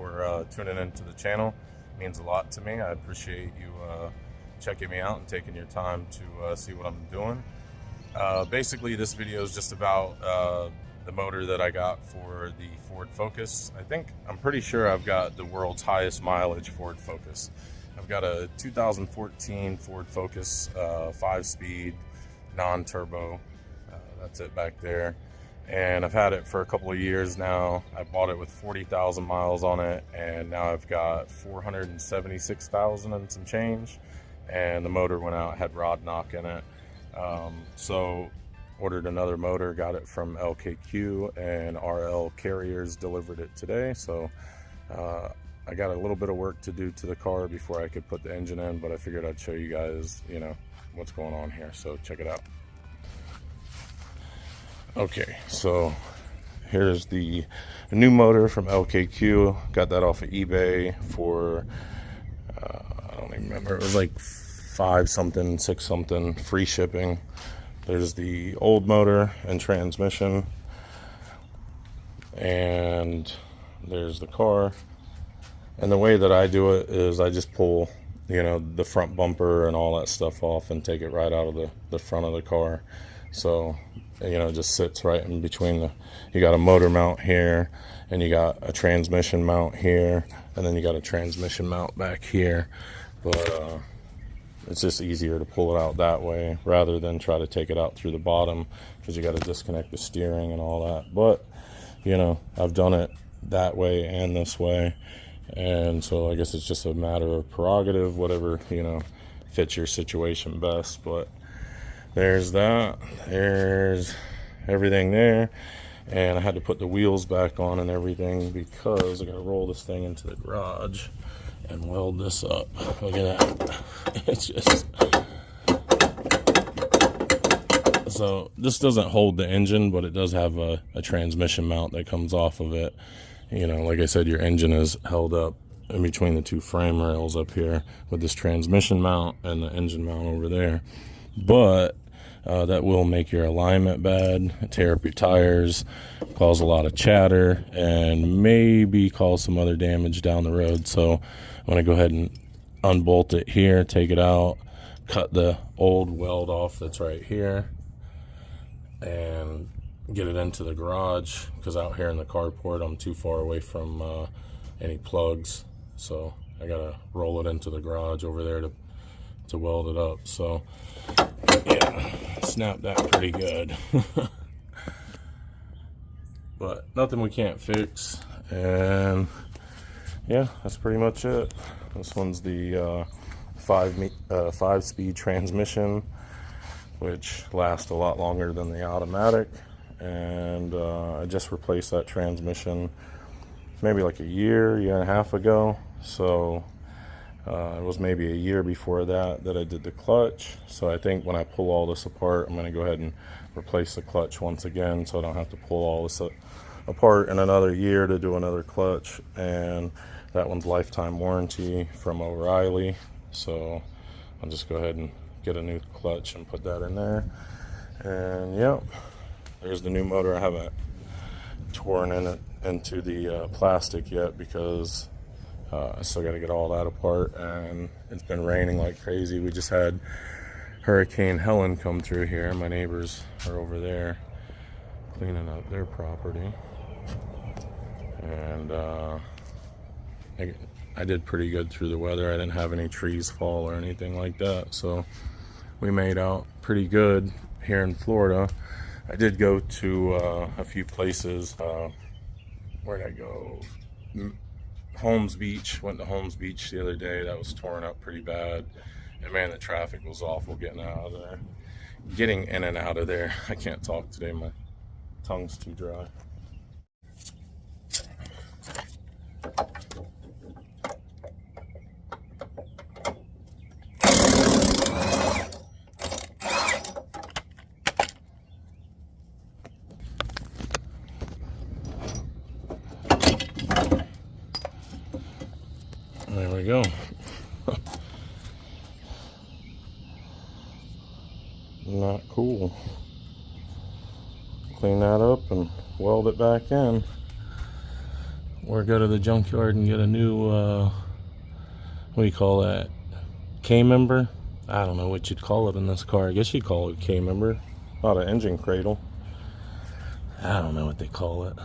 for tuning into the channel. It means a lot to me. I appreciate you checking me out and taking your time to see what I'm doing. Basically, this video is just about the motor that I got for the Ford Focus. I'm pretty sure I've got the world's highest mileage Ford Focus. I've got a 2014 Ford Focus 5-speed non-turbo. That's it back there. And I've had it for a couple of years now. I bought it with 40,000 miles on it, and now I've got 476,000 and some change. And the motor went out, had rod knock in it. So ordered another motor, got it from LKQ, and RL Carriers delivered it today. So I got a little bit of work to do to the car before I could put the engine in, but I figured I'd show you guys, what's going on here. So check it out. Okay, so here's the new motor from LKQ. Got that off of eBay for I don't even remember, it was like 5 something, 6 something, free shipping. There's the old motor and transmission, and there's the car. And the way that I do it is I just pull the front bumper and all that stuff off and take it right out of the front of the car. So it just sits right in between you got a motor mount here, and you got a transmission mount here, and then you got a transmission mount back here. But it's just easier to pull it out that way rather than try to take it out through the bottom, because you got to disconnect the steering and all that. But I've done it that way and this way, and so I guess it's just a matter of prerogative, whatever fits your situation best. But there's that, there's everything there. And I had to put the wheels back on and everything because I gotta roll this thing into the garage and weld this up. Look at that. It's just, so this doesn't hold the engine, but it does have a transmission mount that comes off of it. Like I said, your engine is held up in between the two frame rails up here with this transmission mount and the engine mount over there. But that will make your alignment bad, tear up your tires, cause a lot of chatter, and maybe cause some other damage down the road. So I'm going to go ahead and unbolt it here, take it out, cut the old weld off that's right here, and get it into the garage, because out here in the carport I'm too far away from any plugs. So I got to roll it into the garage over there to weld it up. So yeah, snapped that pretty good. But nothing we can't fix. And yeah, that's pretty much it. This one's the 5-speed transmission, which lasts a lot longer than the automatic. And I just replaced that transmission maybe like a year and a half ago. So it was maybe a year before that I did the clutch. So I think when I pull all this apart, I'm going to go ahead and replace the clutch once again, so I don't have to pull all this apart in another year to do another clutch. And that one's lifetime warranty from O'Reilly. So I'll just go ahead and get a new clutch and put that in there. And yep, there's the new motor. I haven't torn into the plastic yet because I still got to get all that apart, and it's been raining like crazy. We just had Hurricane Helen come through here. My neighbors are over there cleaning up their property, and I did pretty good through the weather. I didn't have any trees fall or anything like that, so we made out pretty good here in Florida. I did go to a few places. Where'd I go? Holmes Beach. Went to Holmes Beach the other day. That was torn up pretty bad, and man, the traffic was awful getting in and out of there. I can't talk today, my tongue's too dry. There we go. Not cool. Clean that up and weld it back in. or go to the junkyard and get a new, what do you call that? K-member? I don't know what you'd call it in this car. I guess you'd call it a K-member. Not an engine cradle. I don't know what they call it.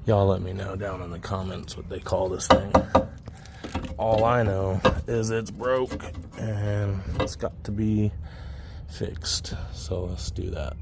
Y'all let me know down in the comments what they call this thing. All I know is it's broke and it's got to be fixed. So let's do that.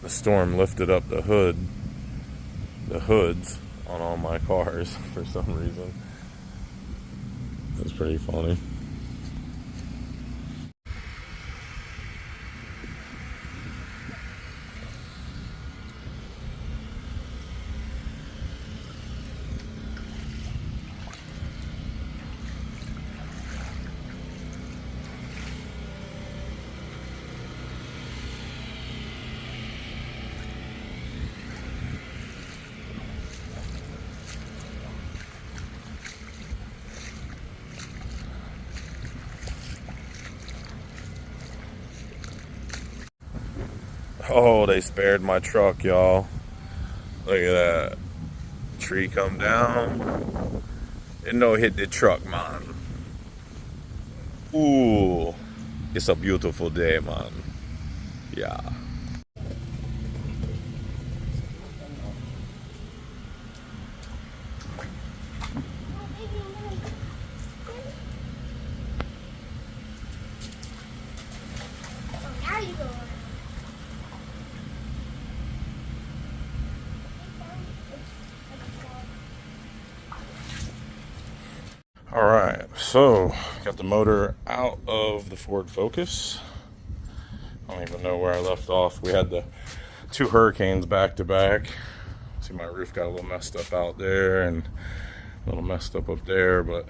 The storm lifted up the hoods on all my cars for some reason. That's pretty funny. Oh, they spared my truck, y'all. Look at that. Tree come down. It no hit the truck, man. Ooh. It's a beautiful day, man. Yeah. Alright, so got the motor out of the Ford Focus. I don't even know where I left off. We had the two hurricanes back to back. See, my roof got a little messed up out there and a little messed up there, but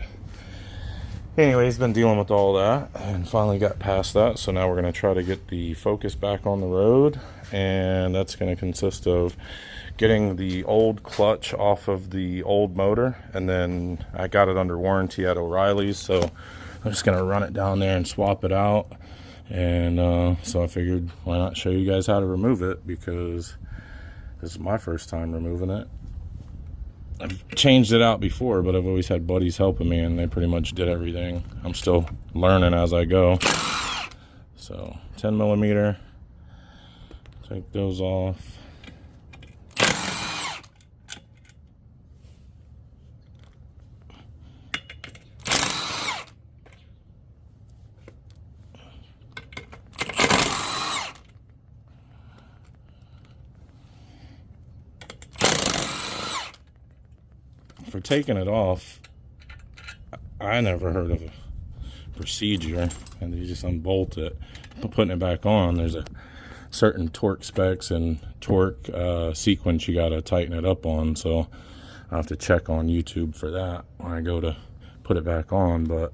anyways, been dealing with all that and finally got past that. So now we're going to try to get the Focus back on the road, and that's going to consist of getting the old clutch off of the old motor, and then I got it under warranty at O'Reilly's, so I'm just going to run it down there and swap it out. And so I figured, why not show you guys how to remove it, because this is my first time removing it. I've changed it out before, but I've always had buddies helping me, and they pretty much did everything. I'm still learning as I go. So 10 millimeter, take those off. For taking it off, I never heard of a procedure, and you just unbolt it. Putting it back on, there's a certain torque specs and torque sequence you got to tighten it up on, so I'll have to check on YouTube for that when I go to put it back on. But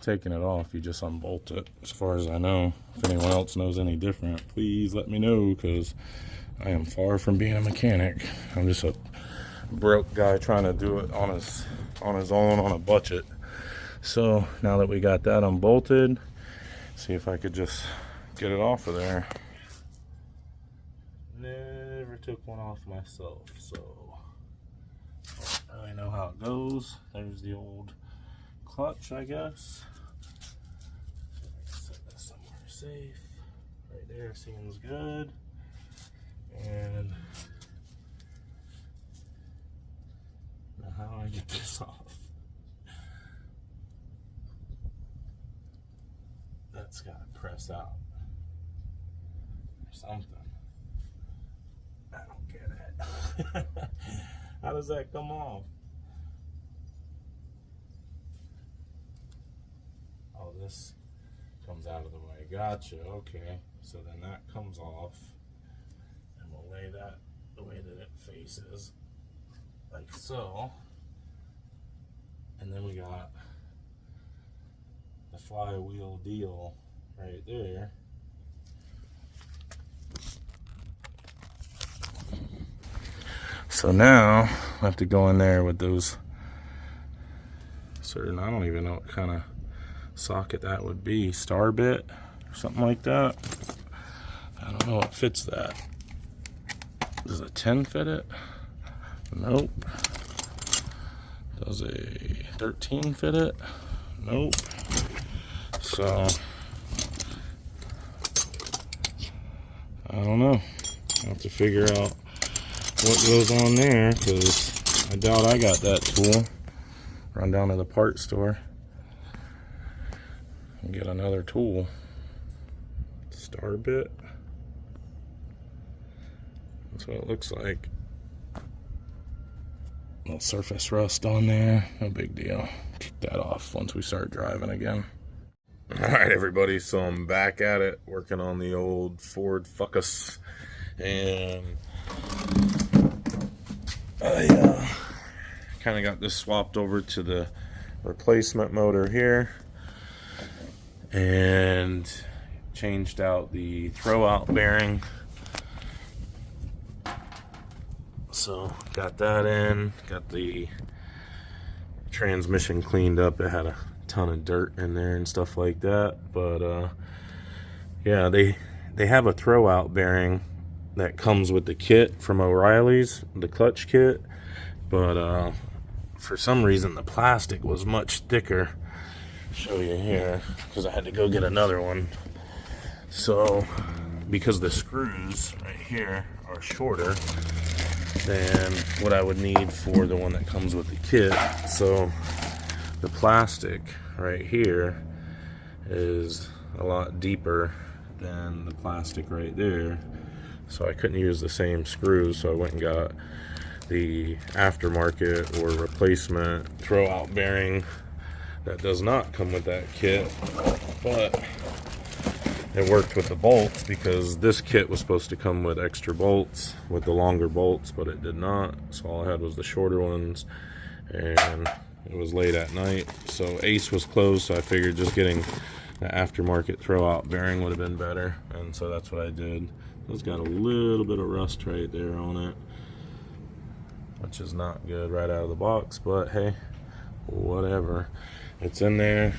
taking it off, you just unbolt it, as far as I know. If anyone else knows any different, please let me know, because I am far from being a mechanic. I'm just a broke guy trying to do it on his own on a budget. So now that we got that unbolted, see if I could just get it off of there. Never took one off myself, so don't really know how it goes. There's the old clutch, I guess. Set this somewhere safe. Right there seems good. And now how do I get this off? That's got to press out or something. I don't get it. How does that come off? Oh, this comes out of the way. Gotcha. Okay. So then that comes off. And we'll lay that the way that it faces. Like so. And then we got the flywheel deal right there. So now I have to go in there with those certain, I don't even know what kind of socket that would be, star bit or something like that. I don't know what fits that. Does a 10 fit it? Nope. Does a 13 fit it? Nope. So I don't know. I have to figure out what goes on there, because I doubt I got that tool. Run down to the part store and get another tool. Star bit. That's what it looks like. Little surface rust on there. No big deal. Keep that off once we start driving again. Alright everybody, so I'm back at it working on the old Ford Focus, and I kind of got this swapped over to the replacement motor here and changed out the throwout bearing. So got that in, got the transmission cleaned up. It had a ton of dirt in there and stuff like that, but yeah, they have a throwout bearing that comes with the kit from O'Reilly's, the clutch kit, but for some reason the plastic was much thicker. I'll show you here, because I had to go get another one. So because the screws right here are shorter than what I would need for the one that comes with the kit, so the plastic right here is a lot deeper than the plastic right there, so I couldn't use the same screws, so I went and got the aftermarket or replacement throwout bearing that does not come with that kit, but it worked with the bolts, because this kit was supposed to come with extra bolts, with the longer bolts, but it did not. So all I had was the shorter ones, and it was late at night, so Ace was closed, so I figured just getting the aftermarket throwout bearing would have been better, and so that's what I did. It's got a little bit of rust right there on it, which is not good right out of the box, but hey, whatever. It's in there.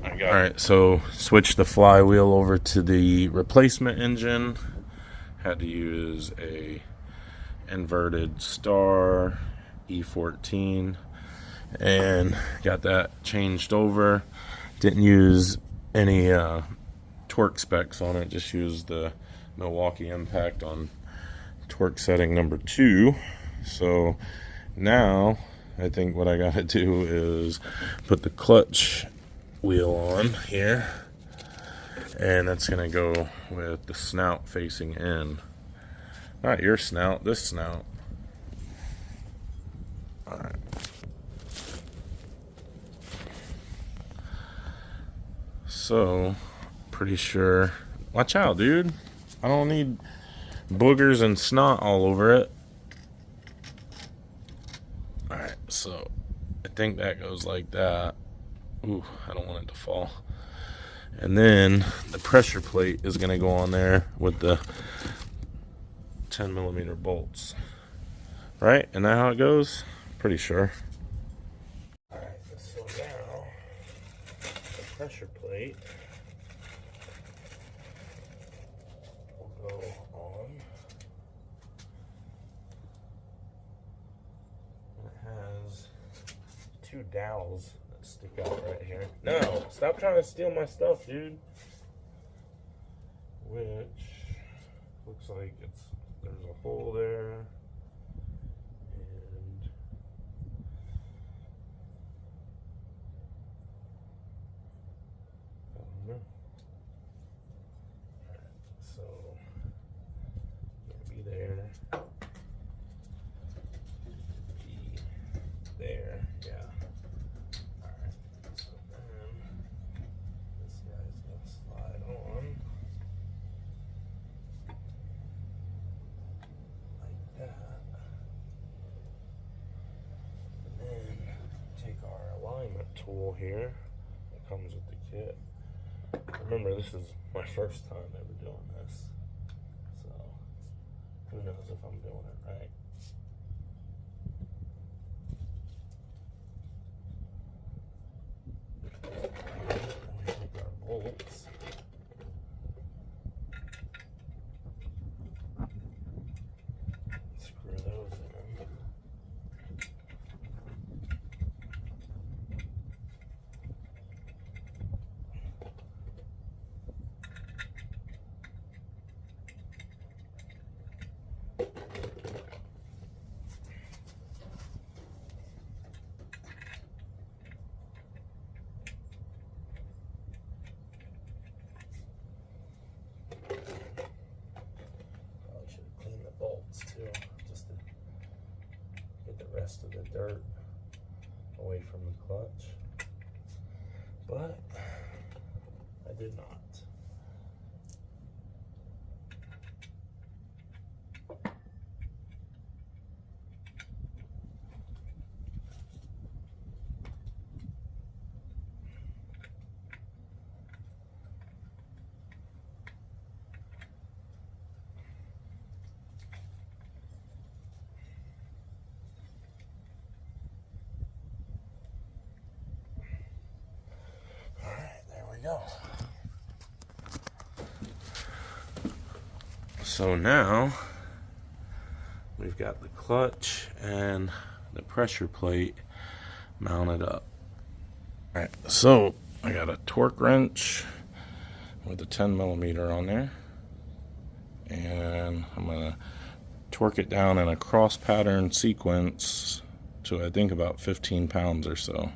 Alright, so switched the flywheel over to the replacement engine. Had to use a inverted star E14 and got that changed over. Didn't use any torque specs on it, just used the Milwaukee Impact on torque setting number 2. So now I think what I gotta do is put the clutch wheel on here, and that's gonna go with the snout facing in. Not your snout, this snout. Alright. So, pretty sure. Watch out, dude. I don't need boogers and snot all over it. Alright, so I think that goes like that. Ooh, I don't want it to fall. And then the pressure plate is going to go on there with the 10mm bolts. Right? Isn't that how it goes? Pretty sure. Alright, so now the pressure plate will go on 2 dowels that stick out right here. No, stop trying to steal my stuff, dude. Which looks like there's a hole there. And I don't know. Alright, so it'll be there. There, yeah. Alright, so then this guy's gonna slide on like that. And then take our alignment tool here that comes with the kit. Remember, this is my first time ever doing this, so who knows if I'm doing it right. Take our bolts. Screw those in. Too, just to get the rest of the dirt away from the clutch, but I did not. Go. So now we've got the clutch and the pressure plate mounted up. All right, so I got a torque wrench with a 10mm on there, and I'm gonna torque it down in a cross pattern sequence to I think about 15 pounds or so.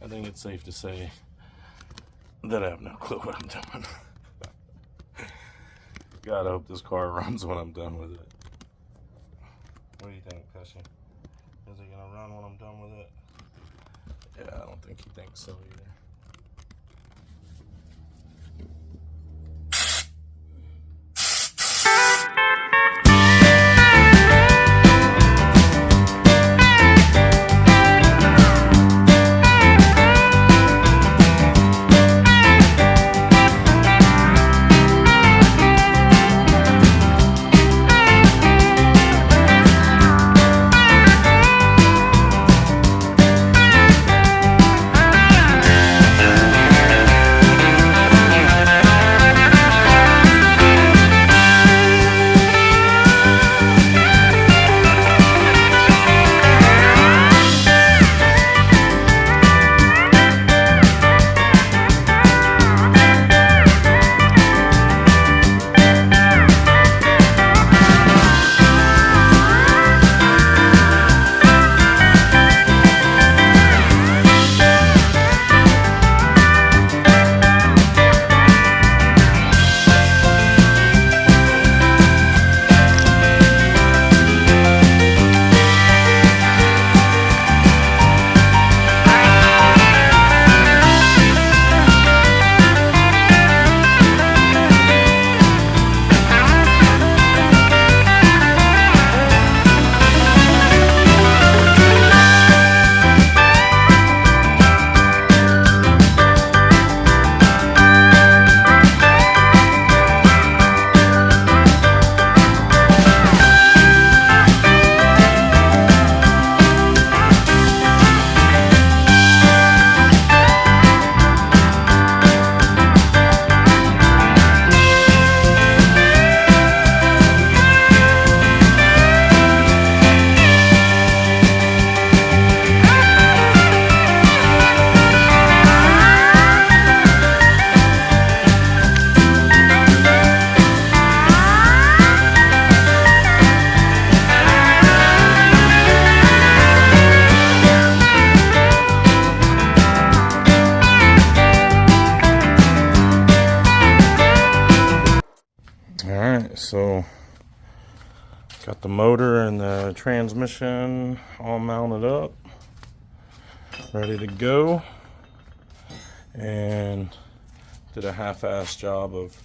I think it's safe to say that I have no clue what I'm doing. God, I hope this car runs when I'm done with it. What do you think, Cushy? Is it gonna run when I'm done with it? Yeah, I don't think he thinks so either. the motor and the transmission all mounted up, ready to go, and did a half-ass job of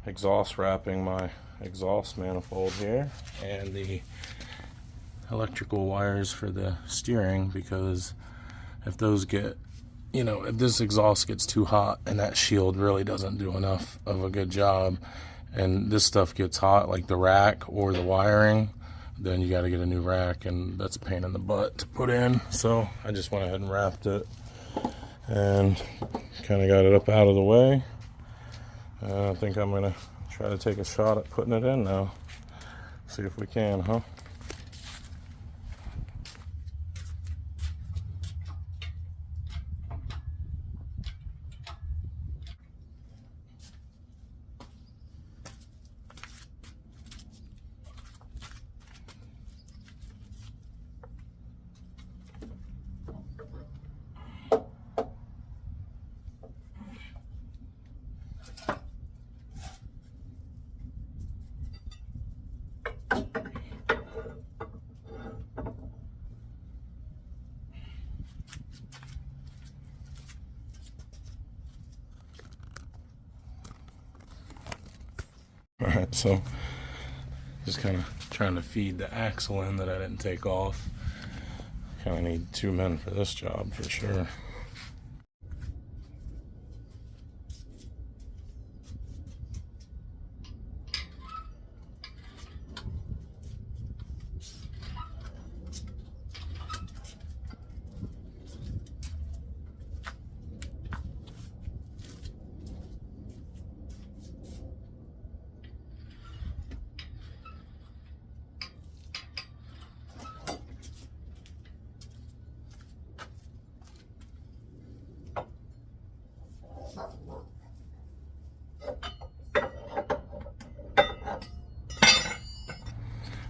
exhaust wrapping my exhaust manifold here and the electrical wires for the steering, because if those get, you know, if this exhaust gets too hot and that shield really doesn't do enough of a good job and this stuff gets hot, like the rack or the wiring, then you got to get a new rack, and that's a pain in the butt to put in. So I just went ahead and wrapped it and kind of got it up out of the way. I think I'm gonna try to take a shot at putting it in now. See if we can, huh? Alright, so just kind of trying to feed the axle in that I didn't take off. Kind of need 2 men for this job for sure.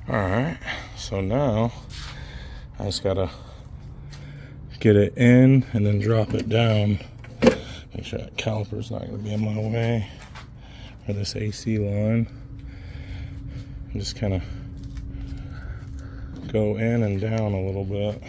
Alright, so now I just gotta get it in and then drop it down. Make sure that caliper's not gonna be in my way, or this AC line. And just kind of go in and down a little bit.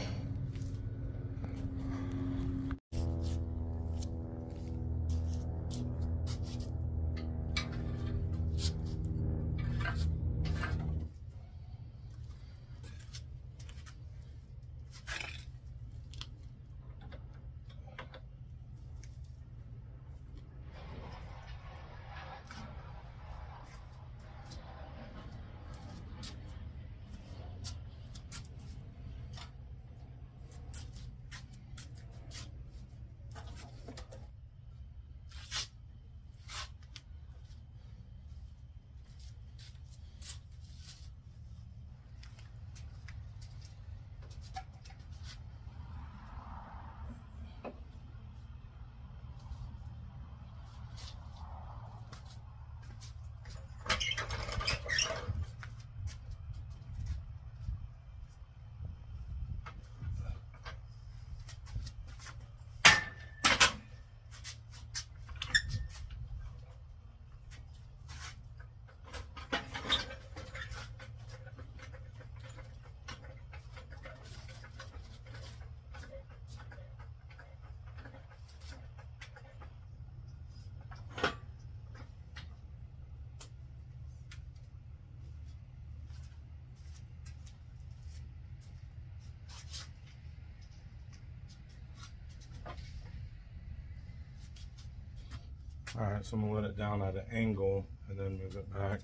Alright, so I'm gonna let it down at an angle and then move it back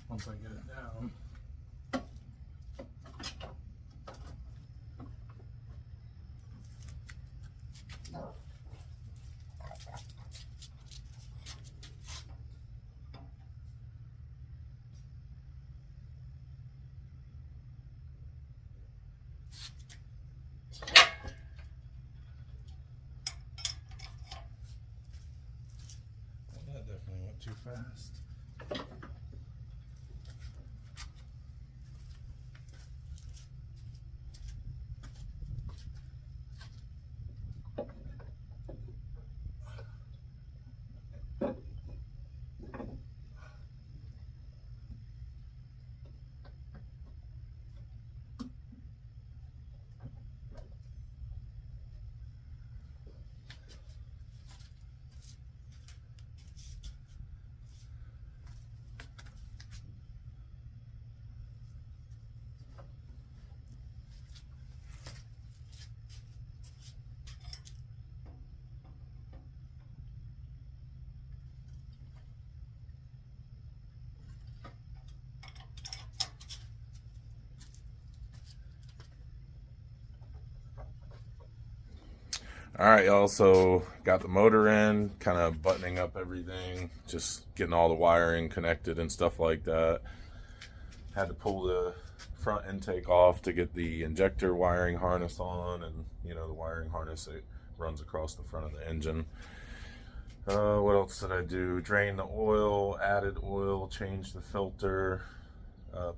once I get it down. That definitely went too fast. All right, y'all, so got the motor in, kind of buttoning up everything, just getting all the wiring connected and stuff like that. Had to pull the front intake off to get the injector wiring harness on, and you know, the wiring harness, it runs across the front of the engine. What else did I do? Drain the oil, added oil, changed the filter,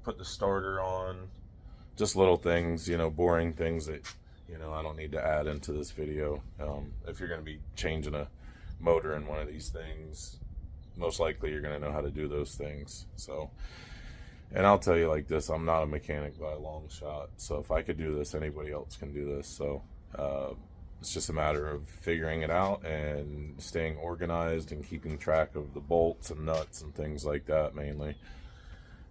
put the starter on. Just little things, you know, boring things that, you know, I don't need to add into this video. If you're going to be changing a motor in one of these things, most likely you're going to know how to do those things. So, and I'll tell you like this, I'm not a mechanic by a long shot. So if I could do this, anybody else can do this. So it's just a matter of figuring it out and staying organized and keeping track of the bolts and nuts and things like that mainly.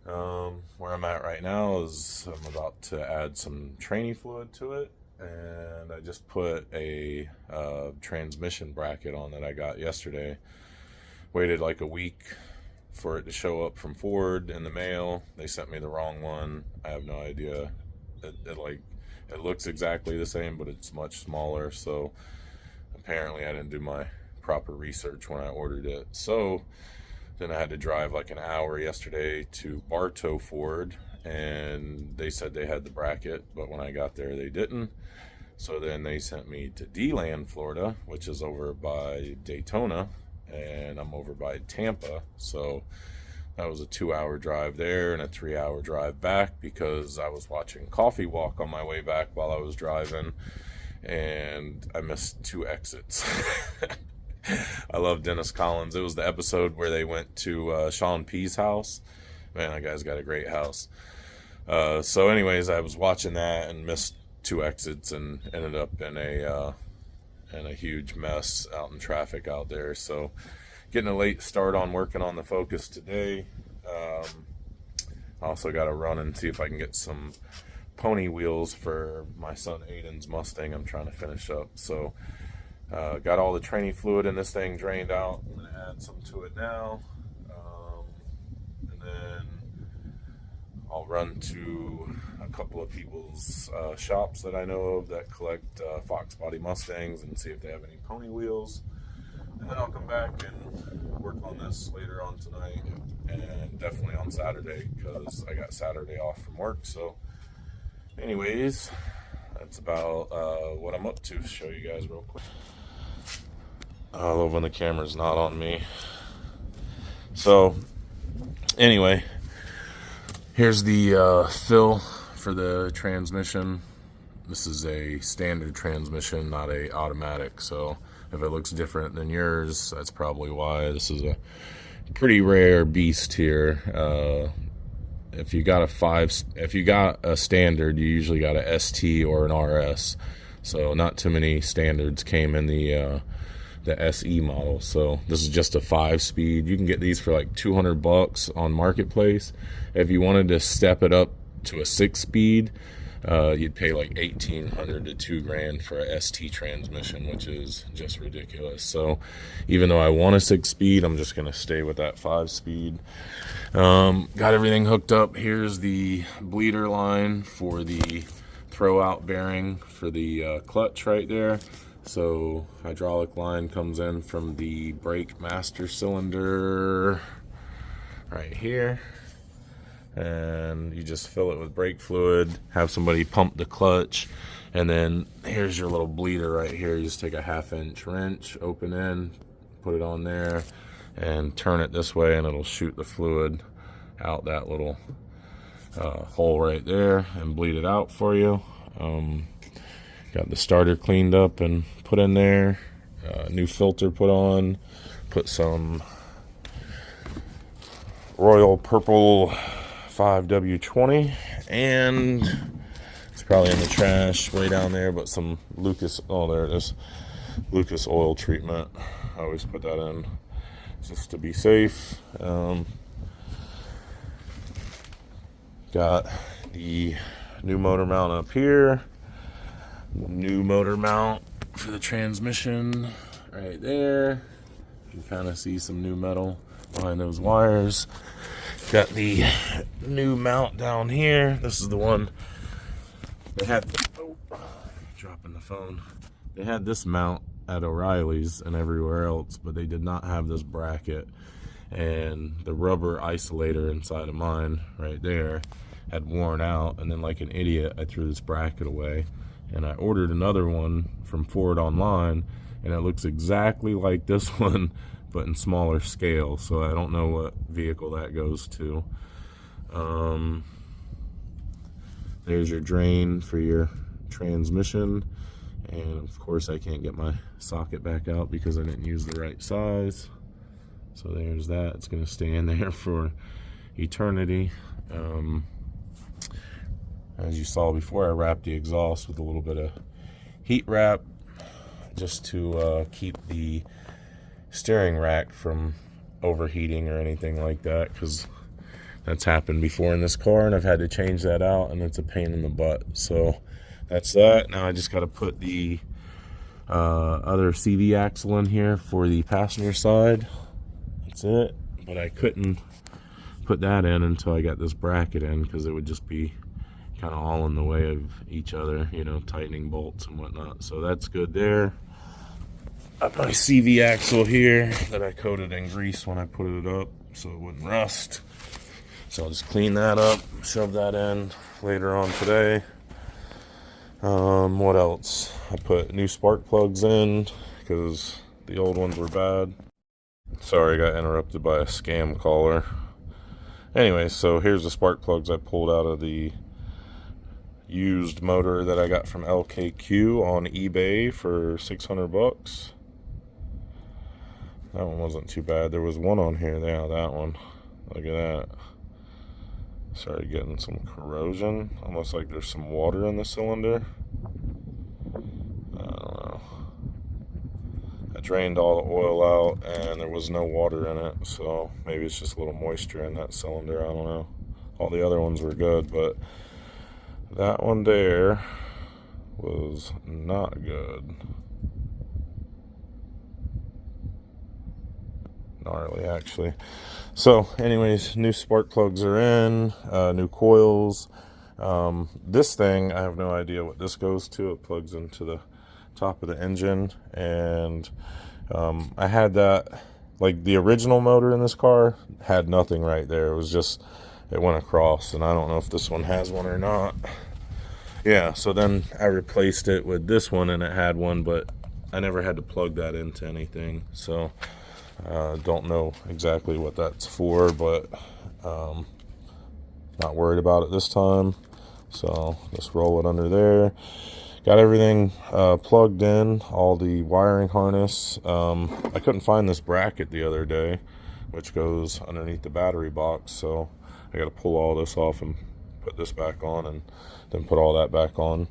Where I'm at right now is I'm about to add some trainee fluid to it, and I just put a transmission bracket on that I got yesterday. Waited like a week for it to show up from Ford in the mail. They sent me the wrong one. I have no idea. It looks exactly the same, but it's much smaller. So apparently I didn't do my proper research when I ordered it. So then I had to drive like an hour yesterday to Bartow Ford, and they said they had the bracket, but when I got there they didn't. So then they sent me to DeLand, Florida, which is over by Daytona, and I'm over by Tampa. So that was a 2-hour drive there and a 3-hour drive back, because I was watching Coffee Walk on my way back while I was driving, and I missed 2 exits. I love Dennis Collins. It was the episode where they went to Sean P's house. Man, that guy's got a great house. So anyways, I was watching that and missed 2 exits and ended up in a huge mess out in traffic out there. So getting a late start on working on the Focus today. I also got to run and see if I can get some pony wheels for my son Aiden's Mustang I'm trying to finish up. So got all the trainee fluid in this thing drained out. I'm going to add some to it now. And then I'll run to a couple of people's shops that I know of that collect Fox Body Mustangs and see if they have any pony wheels. And then I'll come back and work on this later on tonight, and definitely on Saturday, because I got Saturday off from work. So anyways, that's about what I'm up to. Show you guys real quick. I love when the camera's not on me. So anyway, here's the fill for the transmission. This is a standard transmission, not a automatic. So if it looks different than yours, that's probably why. This is a pretty rare beast here. If you got a standard, you usually got a ST or an RS. So not too many standards came in the SE model. So this is just a 5-speed. You can get these for like $200 on Marketplace. If you wanted to step it up to a 6-speed, you'd pay like $1,800 to $2,000 for a ST transmission, which is just ridiculous. So even though I want a 6-speed, I'm just gonna stay with that 5-speed. Got everything hooked up. Here's the bleeder line for the throw out bearing for the clutch right there. So hydraulic line comes in from the brake master cylinder right here, and you just fill it with brake fluid, have somebody pump the clutch, and then here's your little bleeder right here. You just take a 1/2-inch wrench, open in, put it on there, and turn it this way, and it'll shoot the fluid out that little hole right there and bleed it out for you. Got the starter cleaned up and put in there, new filter put on, put some Royal Purple 5W20, and it's probably in the trash way down there, but some Lucas, oh there it is, Lucas oil treatment. I always put that in just to be safe. Got the new motor mount up here, new motor mount for the transmission right there. You can kind of see some new metal behind those wires. Got the new mount down here. This is the one that had, oh, dropping the phone. They had this mount at O'Reilly's and everywhere else, but they did not have this bracket. And the rubber isolator inside of mine right there had worn out, and then like an idiot I threw this bracket away, and I ordered another one from Ford online, and it looks exactly like this one but in smaller scale, so I don't know what vehicle that goes to. There's your drain for your transmission, and of course I can't get my socket back out because I didn't use the right size. So there's that. It's going to stay in there for eternity. As you saw before, I wrapped the exhaust with a little bit of heat wrap just to keep the steering rack from overheating or anything like that, because that's happened before in this car and I've had to change that out, and it's a pain in the butt. So that's that. Now I just got to put the other CV axle in here for the passenger side. That's it. But I couldn't put that in until I got this bracket in, because it would just be kind of all in the way of each other, you know, tightening bolts and whatnot. So that's good there. Got my CV axle here that I coated in grease when I put it up so it wouldn't rust. So I'll just clean that up, shove that in later on today. What else? I put new spark plugs in because the old ones were bad. Sorry, I got interrupted by a scam caller. Anyway, so here's the spark plugs I pulled out of the used motor that I got from LKQ on eBay for 600 bucks. That one wasn't too bad. There was one on here. Yeah, that one. Look at that. Started getting some corrosion. Almost like there's some water in the cylinder. I don't know. I drained all the oil out and there was no water in it. So maybe it's just a little moisture in that cylinder. I don't know. All the other ones were good, but that one there was not good. Gnarly, actually. So anyways, new spark plugs are in, new coils. This thing, I have no idea what this goes to. It plugs into the top of the engine, and I had that, like the original motor in this car had nothing right there. It was just, it went across, and I don't know if this one has one or not. Yeah, so then I replaced it with this one, and it had one, but I never had to plug that into anything. So don't know exactly what that's for, but not worried about it this time. So let's roll it under there. Got everything plugged in, all the wiring harness. I couldn't find this bracket the other day, which goes underneath the battery box, so I got to pull all this off and put this back on, and then put all that back on.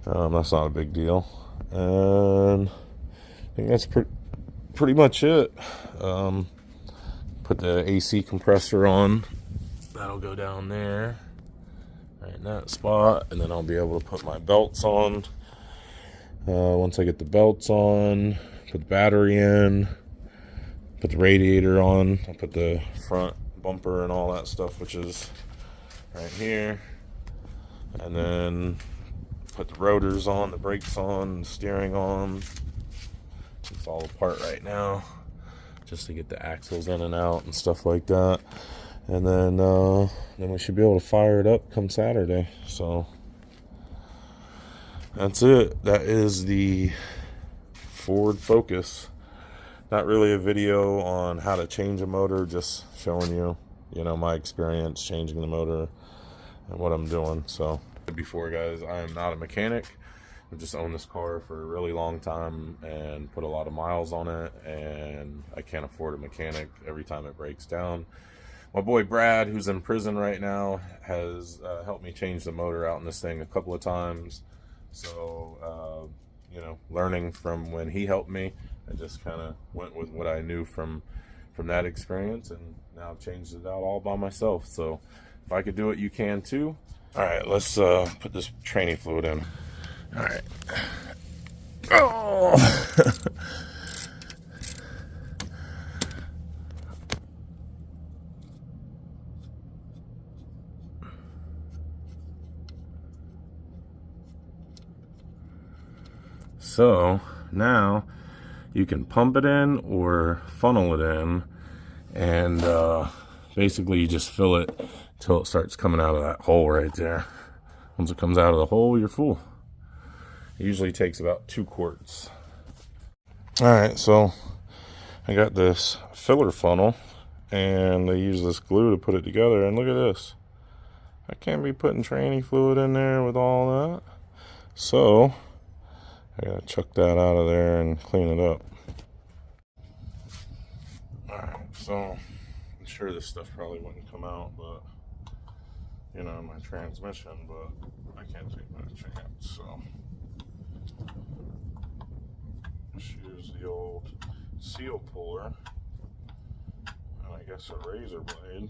That's not a big deal, and I think that's pretty much it. Put the AC compressor on. That'll go down there, right in that spot, and then I'll be able to put my belts on. Once I get the belts on, put the battery in, put the radiator on, I'll put the front bumper and all that stuff, which is right here, and then put the rotors on, the brakes on, the steering on. It's all apart right now, just to get the axles in and out and stuff like that. And then we should be able to fire it up come Saturday. So that's it. That is the Ford Focus. Not really a video on how to change a motor, just showing you, my experience changing the motor and what I'm doing. So before, guys, I am not a mechanic. I've just owned this car for a really long time and put a lot of miles on it, and I can't afford a mechanic every time it breaks down. My boy Brad, who's in prison right now, has helped me change the motor out in this thing a couple of times. So, learning from when he helped me, I just kind of went with what I knew from that experience, and now I've changed it out all by myself. So if I could do it, you can too. All right, let's put this training fluid in. All right. Oh. So now you can pump it in or funnel it in, and basically you just fill it till it starts coming out of that hole right there. Once it comes out of the hole, you're full. It usually takes about 2 quarts. All right, so I got this filler funnel, and they use this glue to put it together, and look at this. I can't be putting tranny fluid in there with all that. So I gotta chuck that out of there and clean it up. Alright, so I'm sure this stuff probably wouldn't come out, but you know, my transmission, but I can't take my chance, so just use the old seal puller and I guess a razor blade.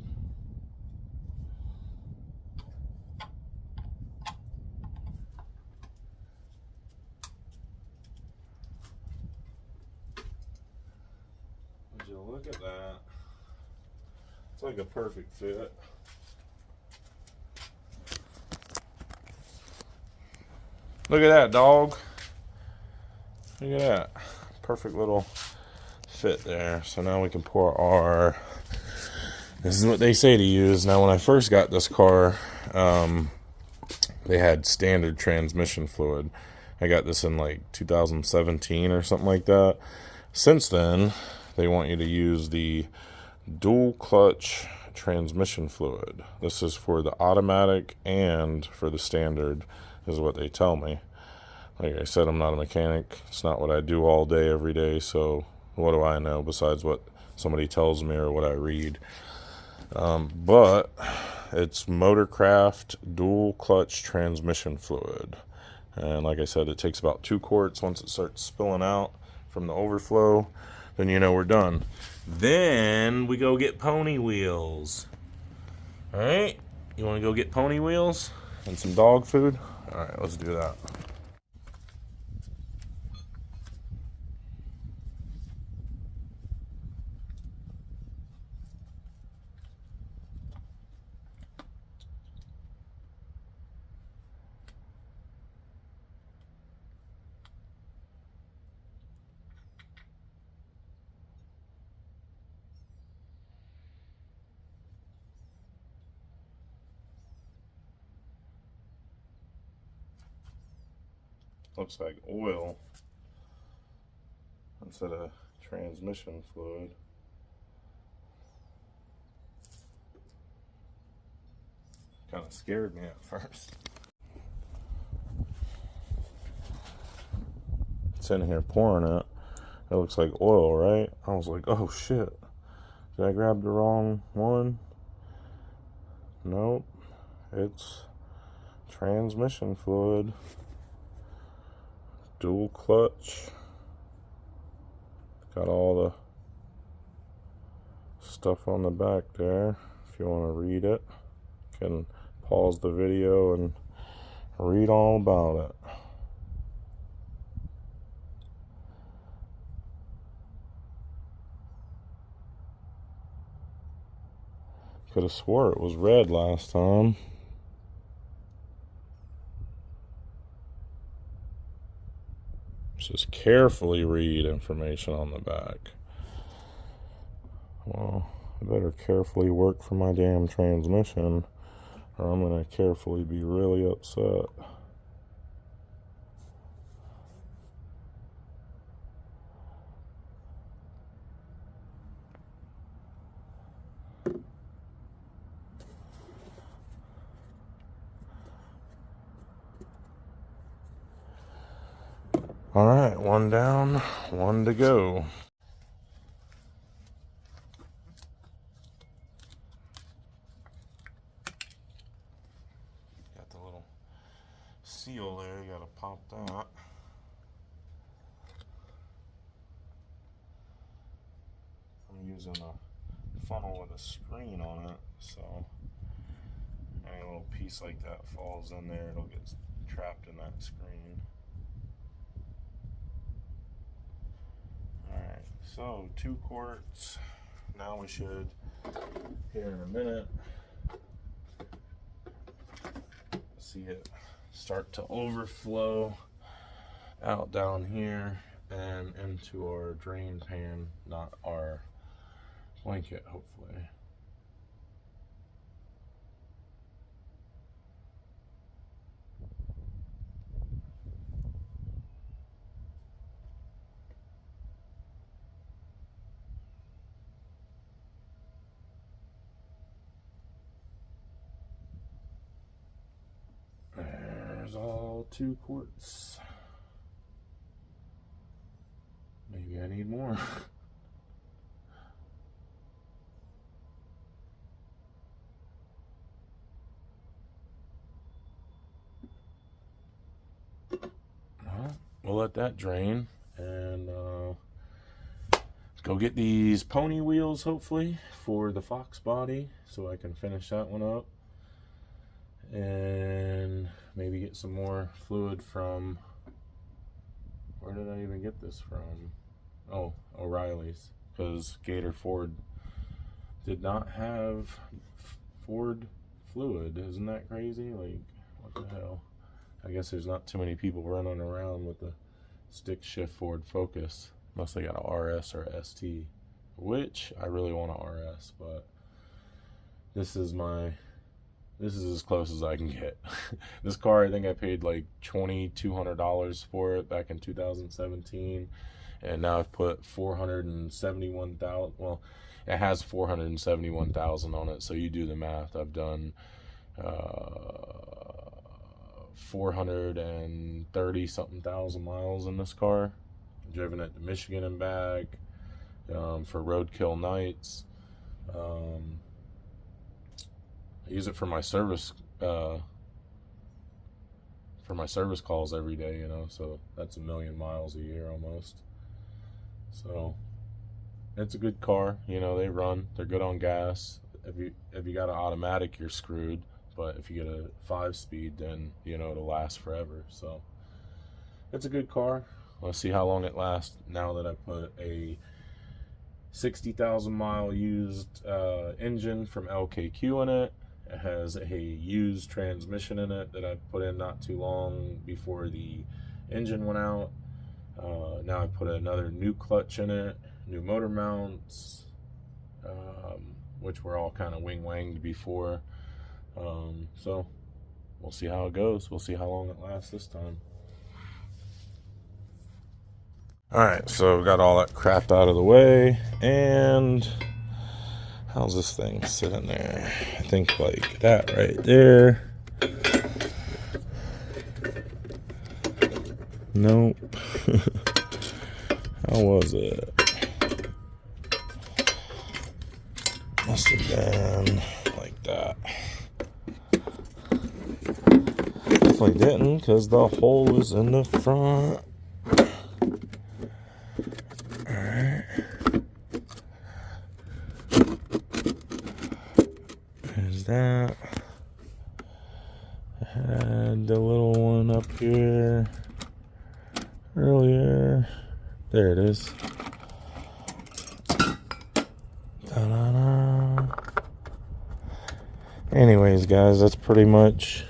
Would you look at that? It's like a perfect fit. Look at that, dog. Look at that. Perfect little fit there. So now we can pour our, this is what they say to use. Now when I first got this car, they had standard transmission fluid. I got this in like 2017 or something like that. Since then, they want you to use the dual clutch transmission fluid. This is for the automatic and for the standard, is what they tell me. Like I said, I'm not a mechanic. It's not what I do all day, every day. So what do I know besides what somebody tells me or what I read? But it's Motorcraft dual clutch transmission fluid. And like I said, it takes about 2 quarts. Once it starts spilling out from the overflow, then you know we're done. Then we go get pony wheels. All right, you want to go get pony wheels and some dog food? All right, let's do that. Looks like oil instead of transmission fluid. Kind of scared me at first. It's in here pouring it. It looks like oil, right? I was like, oh shit. Did I grab the wrong one? Nope. It's transmission fluid. Dual clutch. Got all the stuff on the back there. If you want to read it, you can pause the video and read all about it. Could have swore it was red last time. Just carefully read information on the back. Well, I better carefully work for my damn transmission, or I'm gonna carefully be really upset. All right, one down, one to go. Got the little seal there, you gotta pop that. I'm using a funnel with a screen on it, so any little piece like that falls in there, it'll get trapped in that screen. Alright, so 2 quarts. Now we should, here in a minute, see it start to overflow. out down here and into our drain pan, not our blanket, hopefully. There's all 2 quarts. Maybe I need more. Well, we'll let that drain and go get these pony wheels, hopefully, for the Fox body so I can finish that one up. And maybe get some more fluid from, where did I even get this from? Oh, O'Reilly's, because Gator Ford did not have Ford fluid. Isn't that crazy? Like, what the hell? I guess there's not too many people running around with the stick shift Ford Focus unless they got a RS or a ST, which I really want a RS, but this is as close as I can get. This car, I think I paid like $2,200 for it back in 2017, and now I've put 471,000. Well, it has 471,000 on it, so you do the math. I've done 430 something thousand miles in this car. I've driven it to Michigan and back for roadkill nights. I use it for my service calls every day, you know, so that's 1,000,000 miles a year almost. So it's a good car, you know. They run, they're good on gas. If you got an automatic, you're screwed, but if you get a 5-speed, then you know it'll last forever. So it's a good car. Let's see how long it lasts now that I put a 60,000 mile used engine from LKQ in it. It has a used transmission in it that I put in not too long before the engine went out. Now I put another new clutch in it, new motor mounts, which were all kind of wing-wanged before. So we'll see how it goes. We'll see how long it lasts this time. Alright, so we got all that crap out of the way, and how's this thing sitting there? I think like that right there. Nope. How was it? Must have been like that. Definitely didn't, because the hole is in the front. Alright. There's that. I had the little one up here earlier. There it is. Ta-da-da. Anyways, guys, that's pretty much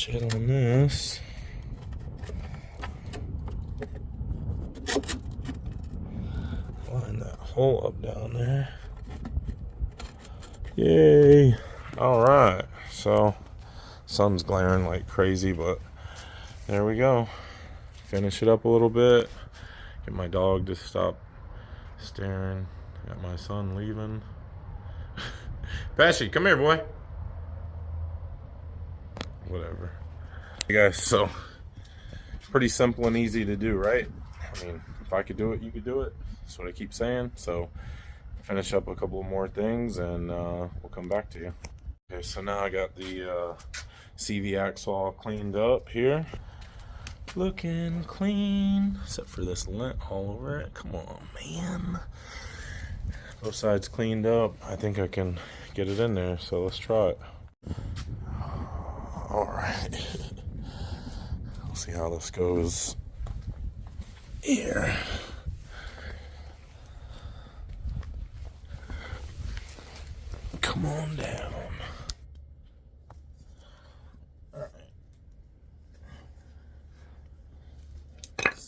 it on this. Line that hole up down there. Yay! All right, so sun's glaring like crazy, but there we go. Finish it up a little bit. Get my dog to stop staring. Got my son leaving. Pesci, come here, boy. Whatever. Hey guys, so pretty simple and easy to do, right? I mean, if I could do it, you could do it. That's what I keep saying. So finish up a couple more things and we'll come back to you. Okay, so now I got the CV axle all cleaned up here. Looking clean, except for this lint all over it. Come on, man. Both sides cleaned up. I think I can get it in there, so let's try it. All right. We'll see how this goes here. Come on down. All right.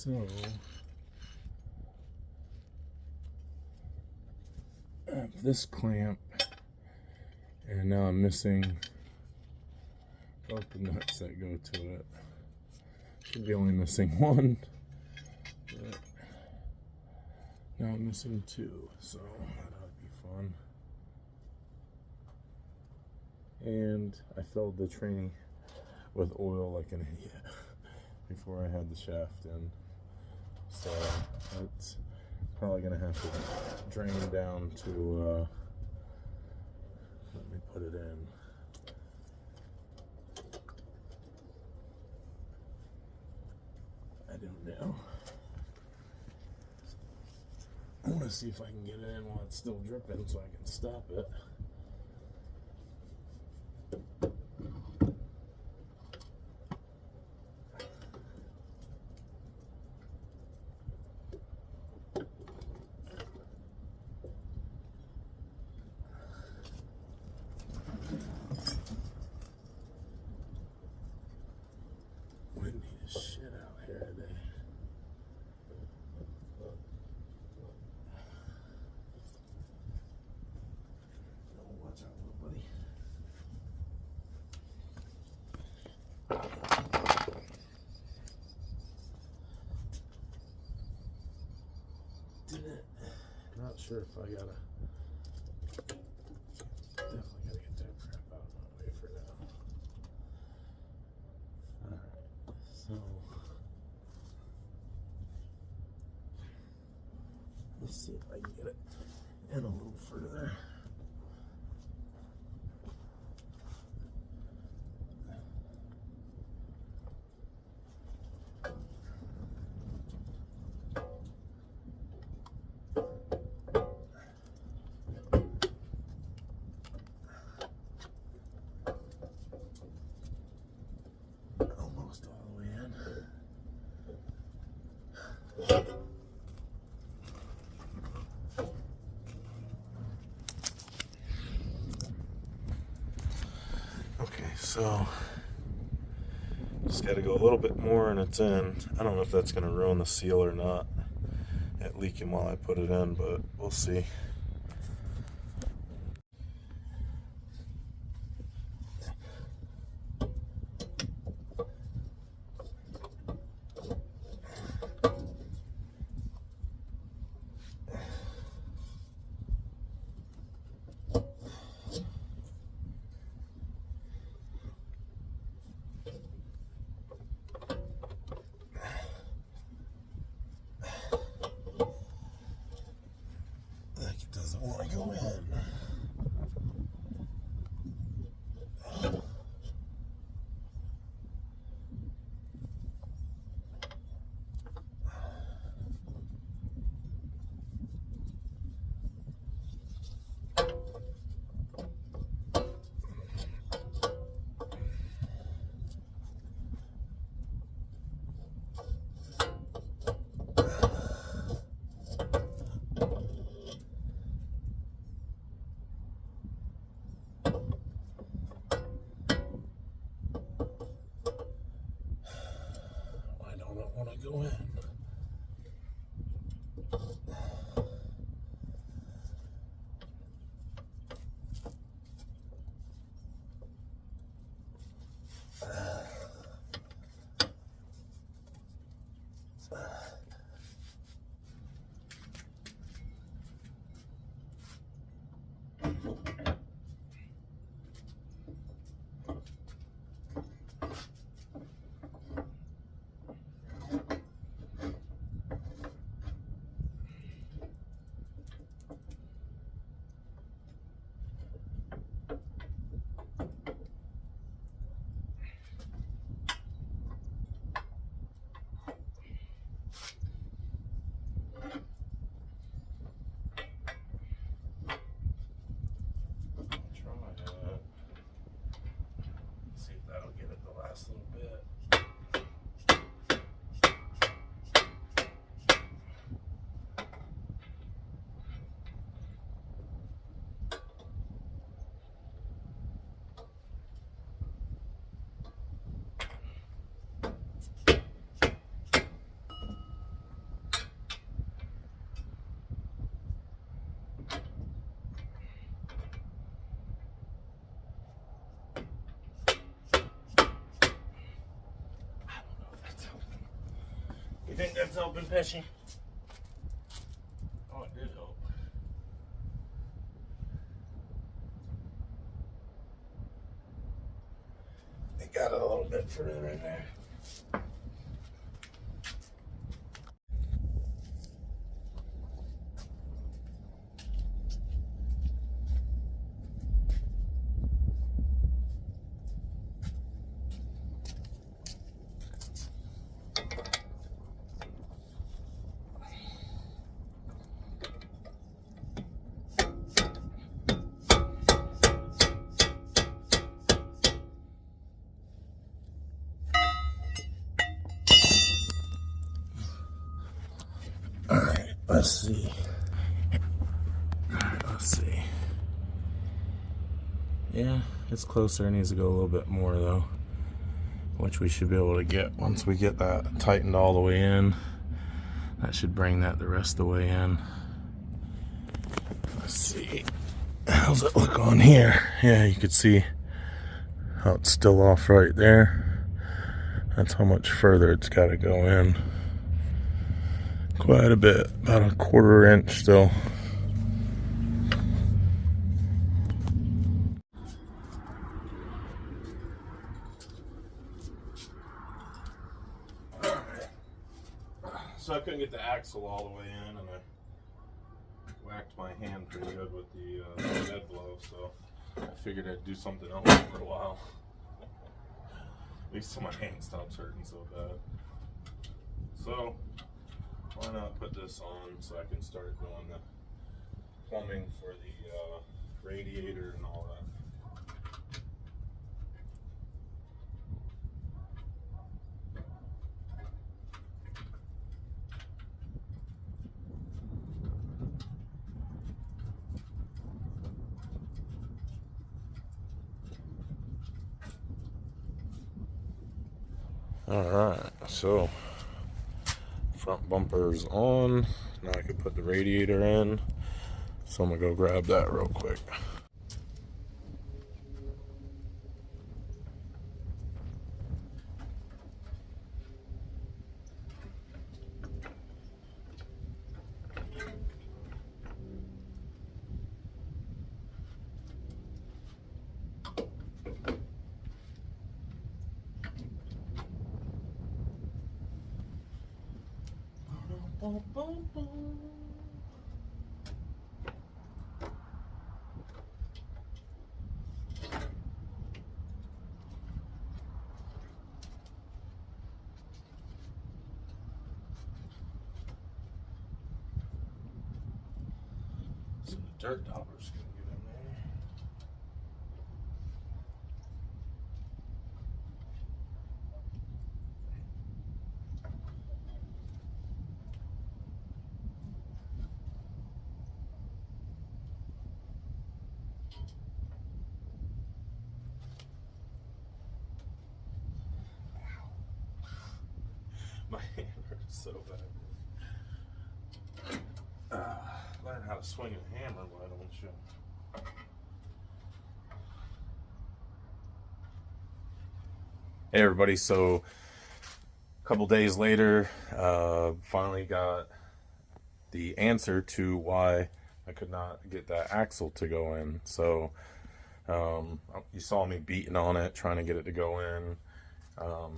So I have this clamp, and now I'm missing both the nuts that go to it. Should be only missing one, but now I'm missing two, so that ought to be fun. And I filled the tranny with oil like an idiot before I had the shaft in, so it's probably gonna have to drain down to let me put it in. I don't know. I want to see if I can get it in while it's still dripping so I can stop it. Windy as shit out here today. Oh, watch out, little buddy. Did it? Not sure if I gotta. Definitely gotta get that crap out of my way for now. Alright, so let's see if I can get it in a little further. Almost all the way in. Okay, so just got to go a little bit more and it's in. I don't know if that's going to ruin the seal or not, it leaking while I put it in, but we'll see. Like it doesn't want to go in. Why don't I want to go in? think that's helping, Pesci? Oh, it did help. It got it a little bit further in there. Alright, let's see. Let's see. Yeah, it's closer. It needs to go a little bit more though, which we should be able to get once we get that tightened all the way in. That should bring that the rest of the way in. Let's see. How's it look on here? Yeah, you can see how it's still off right there. That's how much further it's got to go in. Quite a bit, about a 1/4 inch still. So I couldn't get the axle all the way in, and I whacked my hand pretty good with the bed blow, so I figured I'd do something else for a while. At least till my hand stops hurting so bad. So why not put this on so I can start doing the plumbing for the radiator and all that. Alright, so front bumper's on. Now I can put the radiator in. So I'm gonna go grab that real quick. So the dirt dauber's gonna get in there. My hand hurts so bad. Learn how to swing a hammer, why don't you? Hey everybody, so a couple days later, finally got the answer to why I could not get that axle to go in. So you saw me beating on it, trying to get it to go in.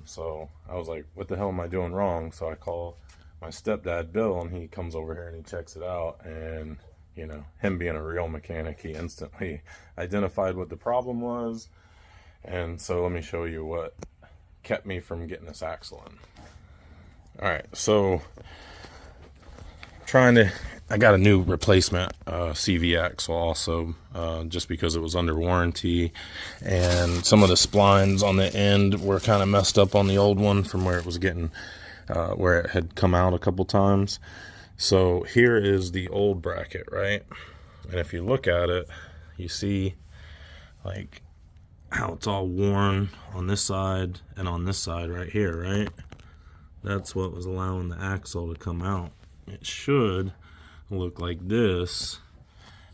So I was like, what the hell am I doing wrong? So I call my stepdad, Bill, and he comes over here and he checks it out. And, you know, him being a real mechanic, he instantly identified what the problem was. And so let me show you what kept me from getting this axle in. All right, so I got a new replacement CV axle also, just because it was under warranty, and some of the splines on the end were kind of messed up on the old one from where it was getting, where it had come out a couple times. So here is the old bracket, right? And if you look at it, you see like how it's all worn on this side and on this side right here, right? That's what was allowing the axle to come out. It should look like this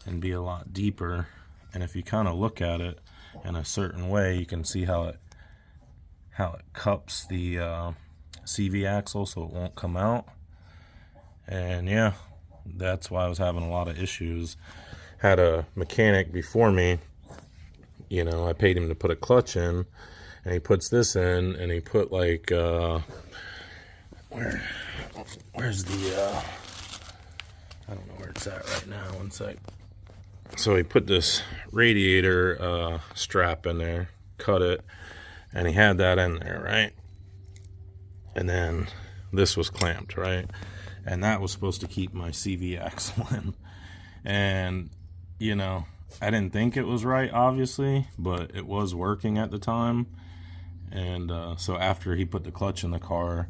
and be a lot deeper, and if you kind of look at it in a certain way, you can see how it cups the CV axle so it won't come out. And yeah, that's why I was having a lot of issues. Had a mechanic before me, you know, I paid him to put a clutch in, and he puts this in, and he put like, where's the, I don't know where it's at right now, one sec. So he put this radiator strap in there, cut it, and he had that in there, right? And then this was clamped, right? And that was supposed to keep my CV axle in. And, you know, I didn't think it was right, obviously, but it was working at the time. And so after he put the clutch in the car,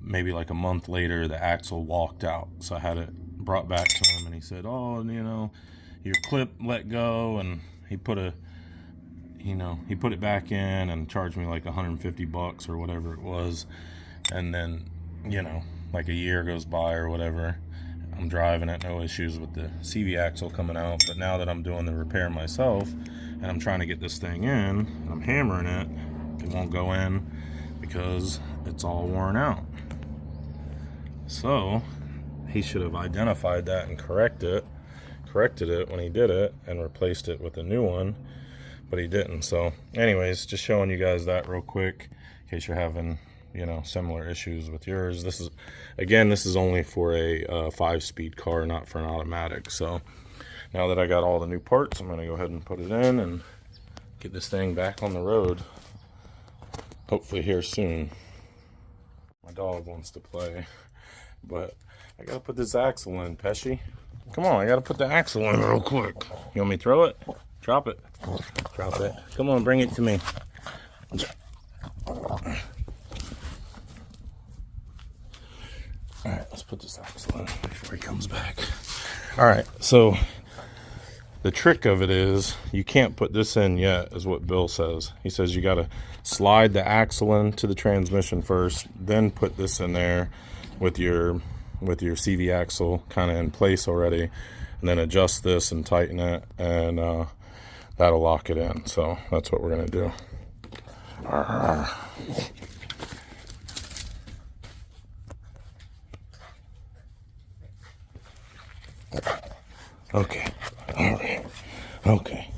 maybe like a month later, the axle walked out. So I had it brought back to him, and he said, oh, you know, your clip let go. And he put a, you know, he put it back in and charged me like $150 or whatever it was. And then, you know, like a year goes by or whatever, I'm driving it, no issues with the CV axle coming out. But now that I'm doing the repair myself and I'm trying to get this thing in and I'm hammering it, it won't go in because it's all worn out. So he should have identified that and corrected it when he did it and replaced it with a new one, but he didn't. So anyways, just showing you guys that real quick in case you're having, you know, similar issues with yours. This is, again, this is only for a 5-speed car, not for an automatic. So now that I got all the new parts, I'm going to go ahead and put it in and get this thing back on the road, hopefully here soon. My dog wants to play, but I got to put this axle in, Pesci. Come on, I got to put the axle in real quick. You want me to throw it? Drop it. Drop it. Come on, bring it to me. Alright, let's put this axle in before he comes back. Alright, so the trick of it is you can't put this in yet, is what Bill says. He says you got to slide the axle into the transmission first, then put this in there with your CV axle kind of in place already, and then adjust this and tighten it, and that'll lock it in. So that's what we're going to do. Okay. All right. Okay.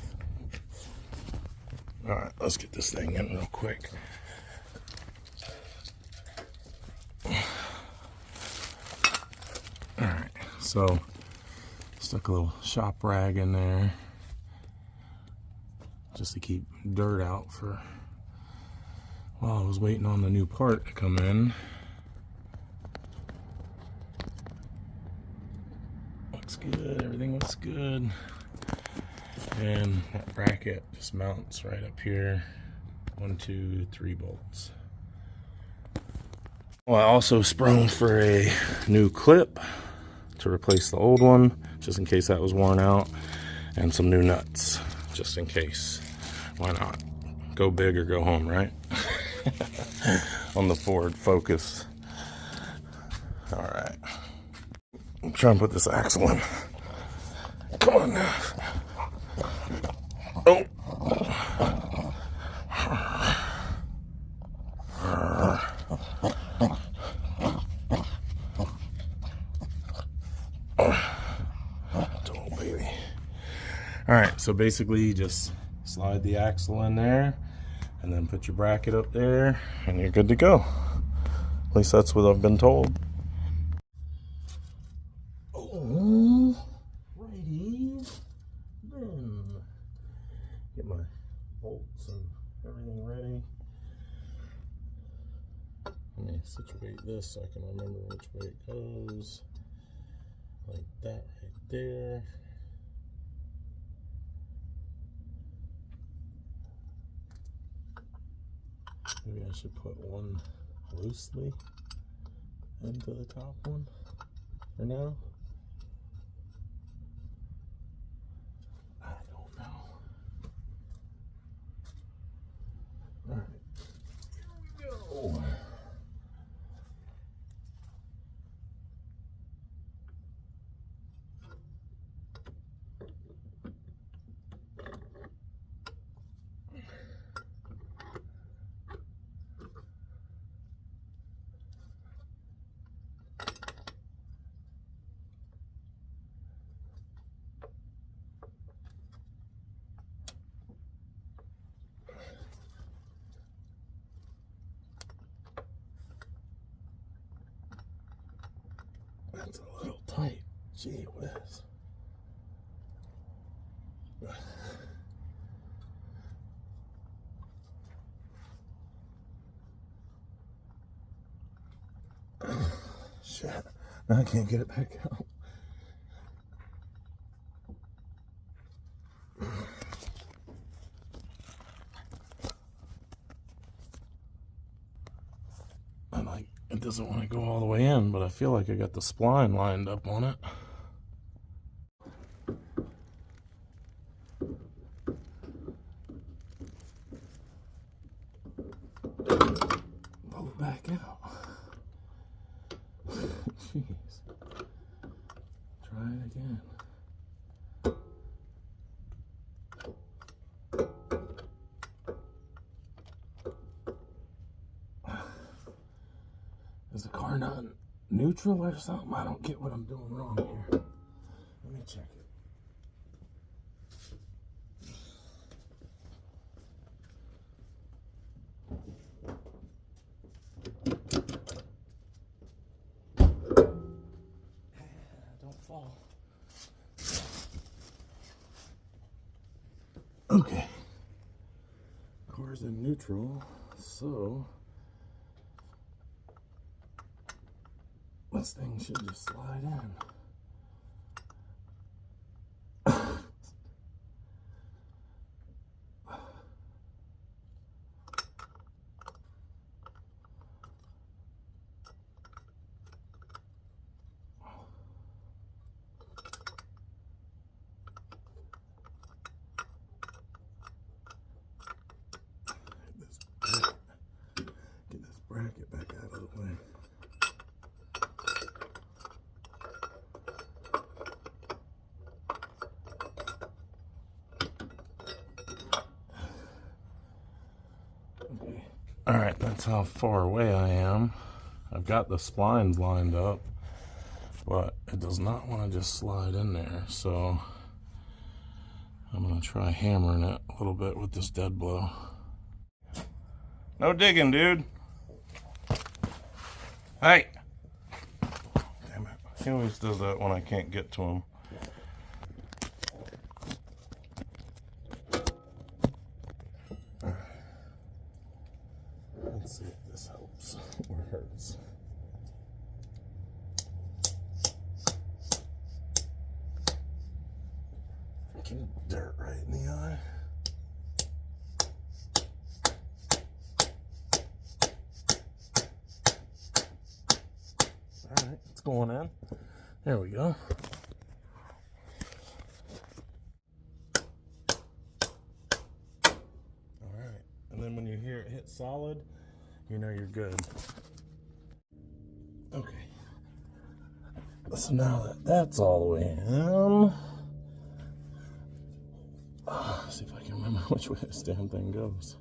All right. Let's get this thing in real quick. All right. So, stuck a little shop rag in there just to keep dirt out for while I was waiting on the new part to come in. Looks good, everything looks good. And that bracket just mounts right up here. 1, 2, 3 bolts. Well, I also sprung for a new clip to replace the old one, just in case that was worn out, and some new nuts, just in case. Why not? Go big or go home, right? On the Ford Focus. All right. I'm trying to put this axle in. Come on now. Oh. Oh, baby. All right, so basically you just slide the axle in there and then put your bracket up there and you're good to go. At least that's what I've been told. Oh, righty. Then get my bolts and everything ready. Let me situate this so I can remember which way it goes. Like that right there. Maybe I should put one loosely into the top one for now. I don't know. Alright, here we go. That's a little tight. Gee whiz. Shit. Now I can't get it back out. And like, it doesn't want to go all the way in, but I feel like I got the spline lined up on it. Pull it back out. Jeez. Try it again. Is the car not neutral or something? I don't get what I'm doing wrong here. Let me check it. Don't fall. Okay. Car's in neutral, so this thing should just slide in. Get this bracket back out of the way. Okay. All right, that's how far away I am. I've got the splines lined up, but it does not want to just slide in there. So I'm gonna try hammering it a little bit with this dead blow. No digging, dude. Hey! Damn it. He always does that when I can't get to him. Let's see if this helps or hurts. Getting dirt right in the eye. Alright, it's going in. There we go. Alright, and then when you hear it hit solid, you know you're good. Okay. So now that that's all the way in, see if I can remember which way this damn thing goes.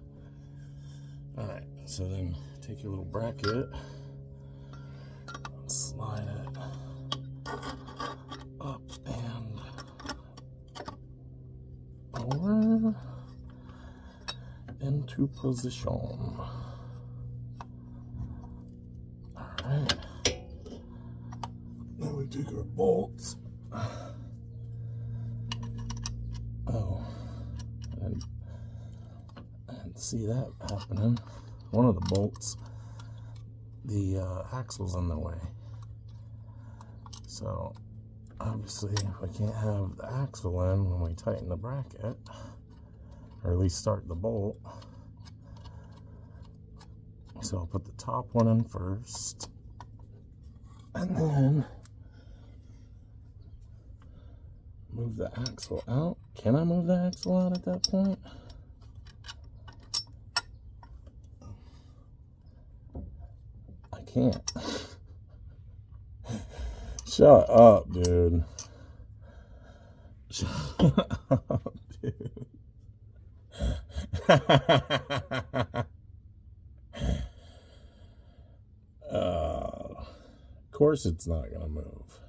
Alright, so then take your little bracket, slide it up and over into position. Alright. Now we take our bolts. Oh, I didn't see that happening. One of the bolts, the axle's in the way. So obviously we can't have the axle in when we tighten the bracket, or at least start the bolt. So I'll put the top one in first, and then move the axle out. Can I move the axle out at that point? I can't. Shut up, dude. Shut up, dude. Of course it's not gonna move.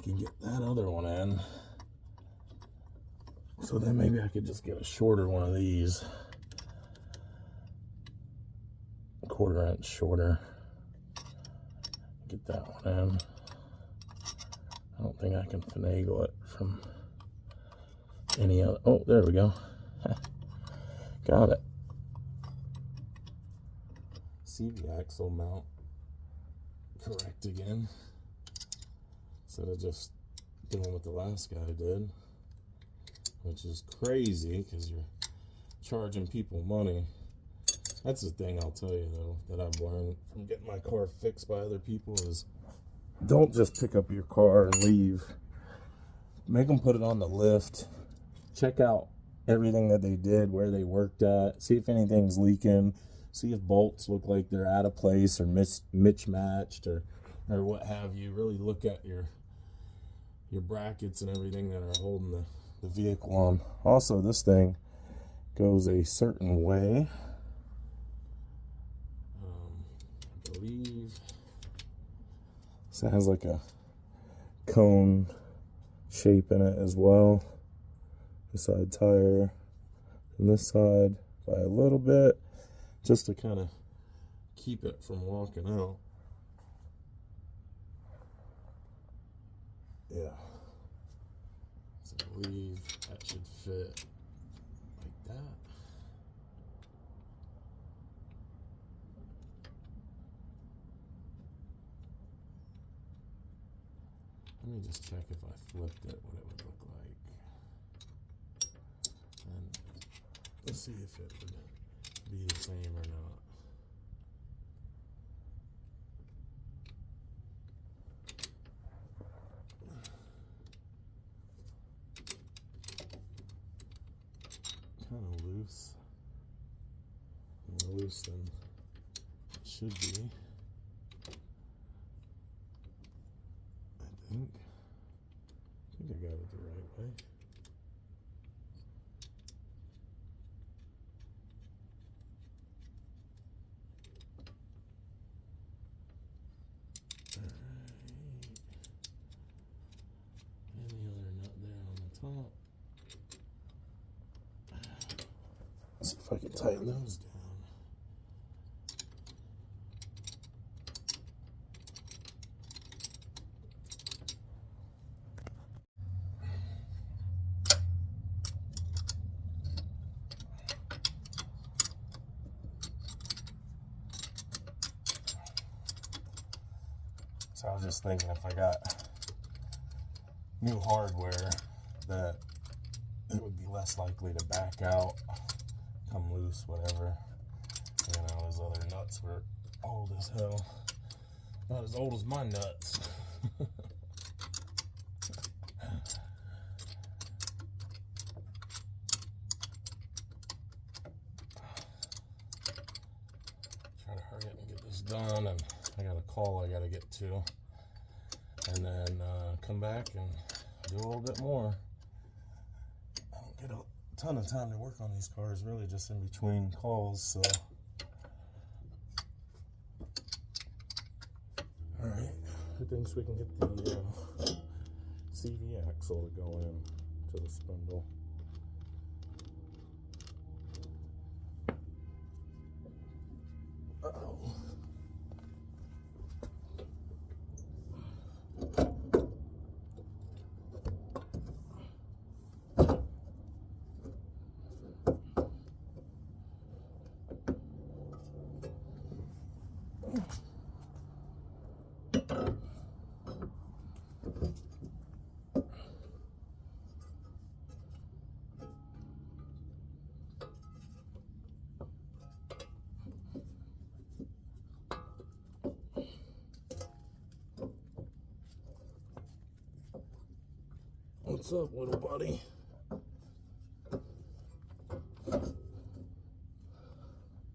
can get that other one in. So then maybe I could just get a shorter one of these. A 1/4 inch shorter. Get that one in. I don't think I can finagle it from any other. Oh, there we go. Got it. CV axle mount correct again. Instead of just doing what the last guy did, which is crazy because you're charging people money. That's the thing I'll tell you though that I've learned from getting my car fixed by other people is don't just pick up your car and leave. Make them put it on the lift. Check out everything that they did, where they worked at, see if anything's leaking, see if bolts look like they're out of place or mismatched or what have you. Really look at your brackets and everything that are holding the vehicle on. Also, this thing goes a certain way. I believe this has like a cone shape in it as well. The side tire and this side by a little bit, just to kind of keep it from walking out. Yeah, so I believe that should fit like that. Let me just check if I flipped it, what it would look like. And let's see if it would be the same or not. Kind of loose. More loose than it should be. I think I got it the right way. Alright. Any other nut there on the top? Let's see if I can tighten those down. So I was just thinking if I got new hardware that it would be less likely to back out, come loose, whatever. You know, those other nuts were old as hell. Not as old as my nuts. Try to hurry up and get this done, and I got a call I got to get to, and then come back and do a little bit more. I don't get a ton of time to work on these cars, really, just in between calls, so. All right, who thinks we can get the CV axle to go in to the spindle? Uh-oh. What's up, little buddy?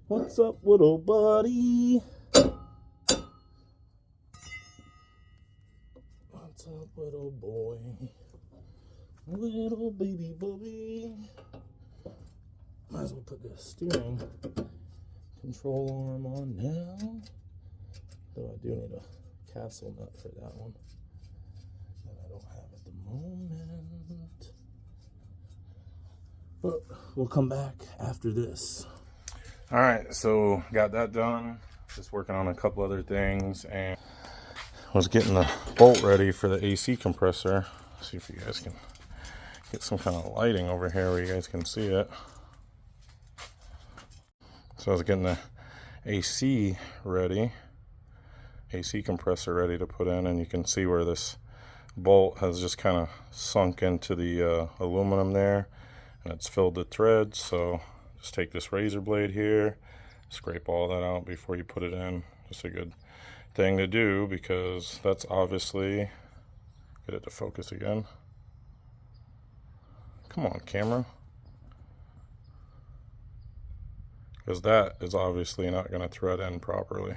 What's up, little buddy? What's up, little boy? Little baby bubby. Might as well put the steering control arm on now. Though I do need a castle nut for that one that I don't have at the moment. But we'll come back after this. All right, so got that done. Just working on a couple other things, and was getting the bolt ready for the AC compressor. See if you guys can get some kind of lighting over here where you guys can see it. So I was getting the AC ready, AC compressor ready to put in, and you can see where this bolt has just kind of sunk into the aluminum there, and it's filled the threads. So just take this razor blade here, scrape all that out before you put it in. Just a good thing to do, because that's obviously, get it to focus again. Come on, camera. Because that is obviously not going to thread in properly.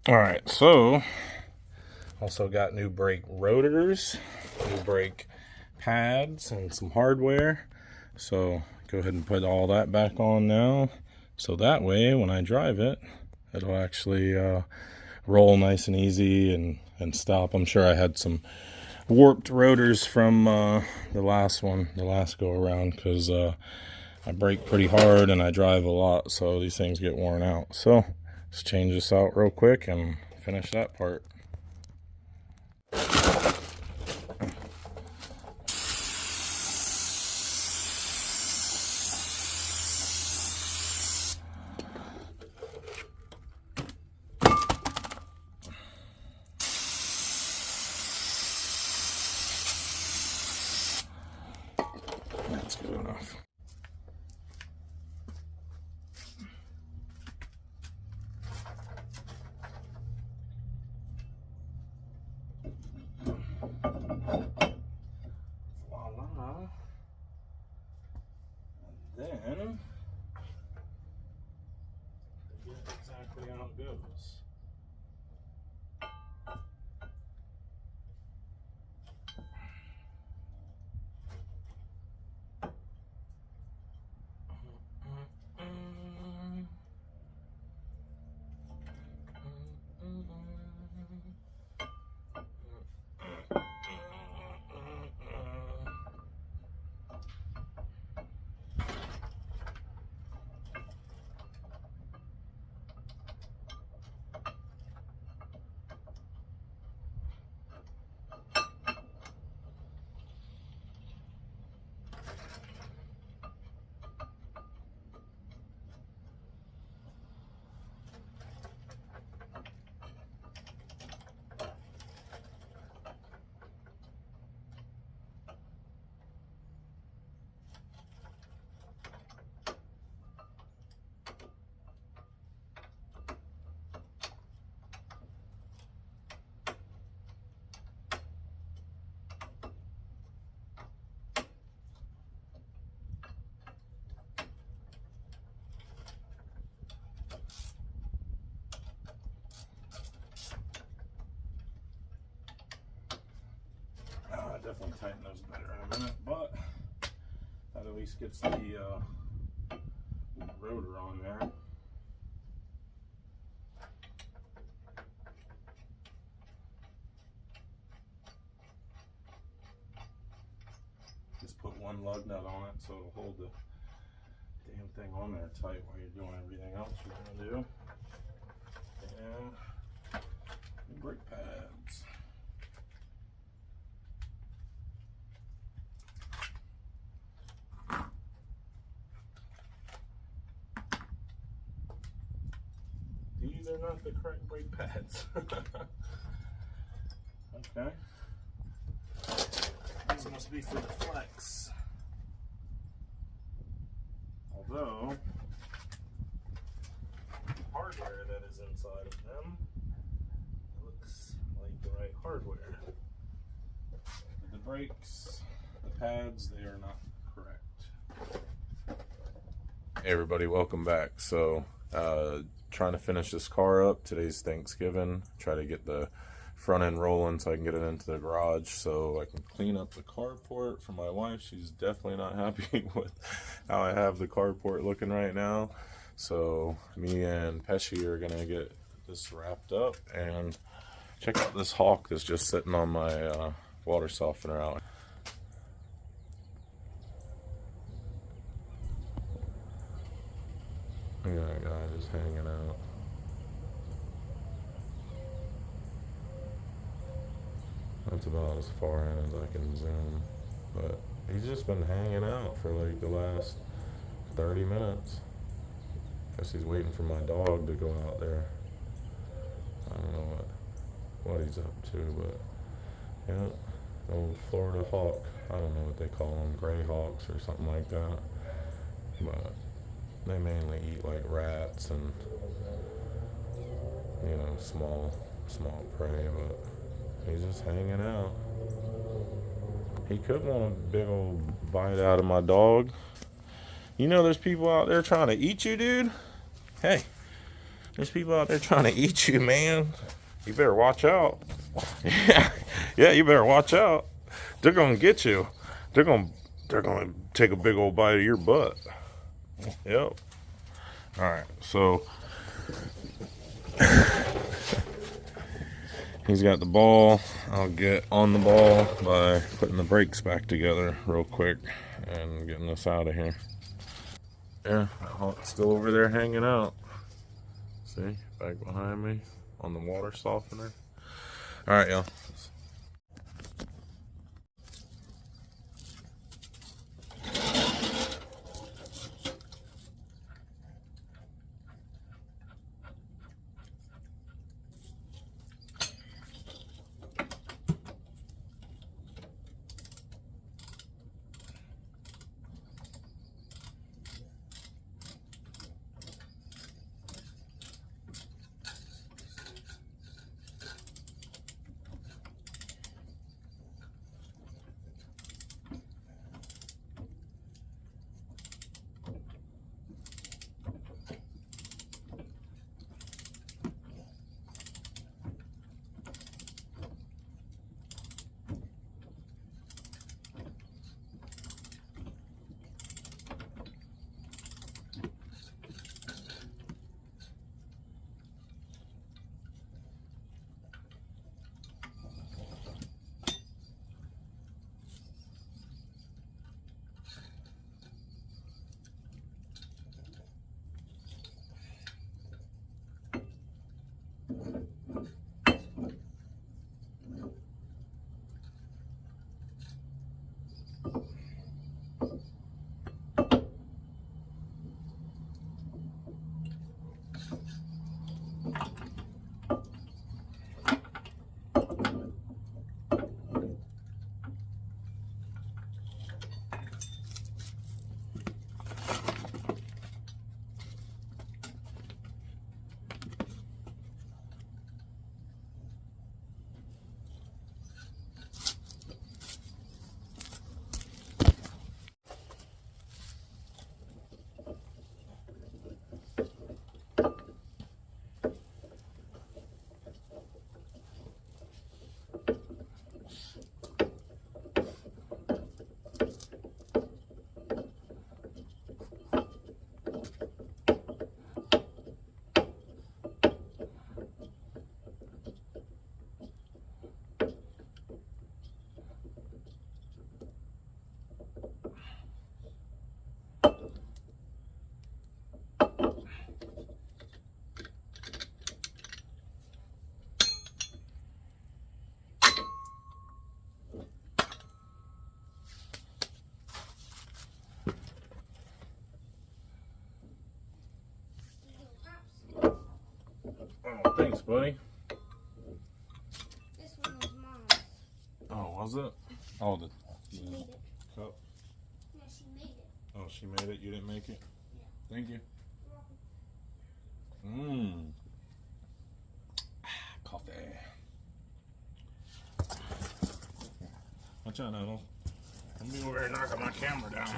Alright, so also got new brake rotors, new brake pads, and some hardware. So go ahead and put all that back on now. So that way, when I drive it, it'll actually roll nice and easy and stop. I'm sure I had some warped rotors from the last go around, because I brake pretty hard and I drive a lot, so these things get worn out. So let's change this out real quick and finish that part. That's good enough. Voila. And then forget exactly how it goes. Definitely tighten those better in a minute, but that at least gets the rotor on there. Just put one lug nut on it so it'll hold the damn thing on there tight while you're doing everything else you're going to do. And brake pads. These are not the correct brake pads. Okay. These must be for the flex. Although, the hardware that is inside of them looks like the right hardware. The brakes, the pads, they are not correct. Hey everybody, welcome back. So, trying to finish this car up. Today's Thanksgiving. Try to get the front end rolling so I can get it into the garage so I can clean up the carport for my wife. She's definitely not happy with how I have the carport looking right now. So me and Pesci are gonna get this wrapped up and Check out this hawk that's just sitting on my water softener out. Look at that guy just hanging out. That's about as far in as I can zoom. But he's just been hanging out for like the last 30 minutes. Guess he's waiting for my dog to go out there. I don't know what he's up to, but yeah, old Florida hawk. I don't know what they call them, gray hawks or something like that. But they mainly eat like rats and, you know, small prey, but he's just hanging out. He could want a big old bite out of my dog. You know there's people out there trying to eat you, dude? Hey, there's people out there trying to eat you, man. You better watch out. Yeah, you better watch out. They're gonna get you. They're gonna take a big old bite of your butt. Yep. Alright, so he's got the ball. I'll get on the ball by putting the brakes back together real quick and getting this out of here. Yeah, that hawk's still over there hanging out. See, back behind me on the water softener. Alright, y'all. Oh, thanks, buddy. This one was Mom's. Oh, was it? Oh, the She made it. cup. Yeah, she made it. Oh, she made it. You didn't make it? Yeah. Thank you. You're welcome. Mmm. Coffee. Watch out now. Don't be over here knocking my camera down.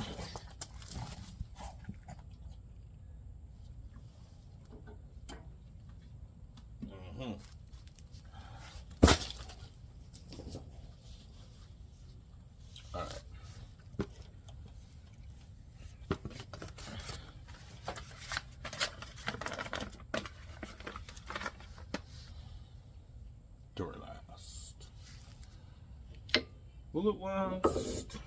All right. Door lock. it last?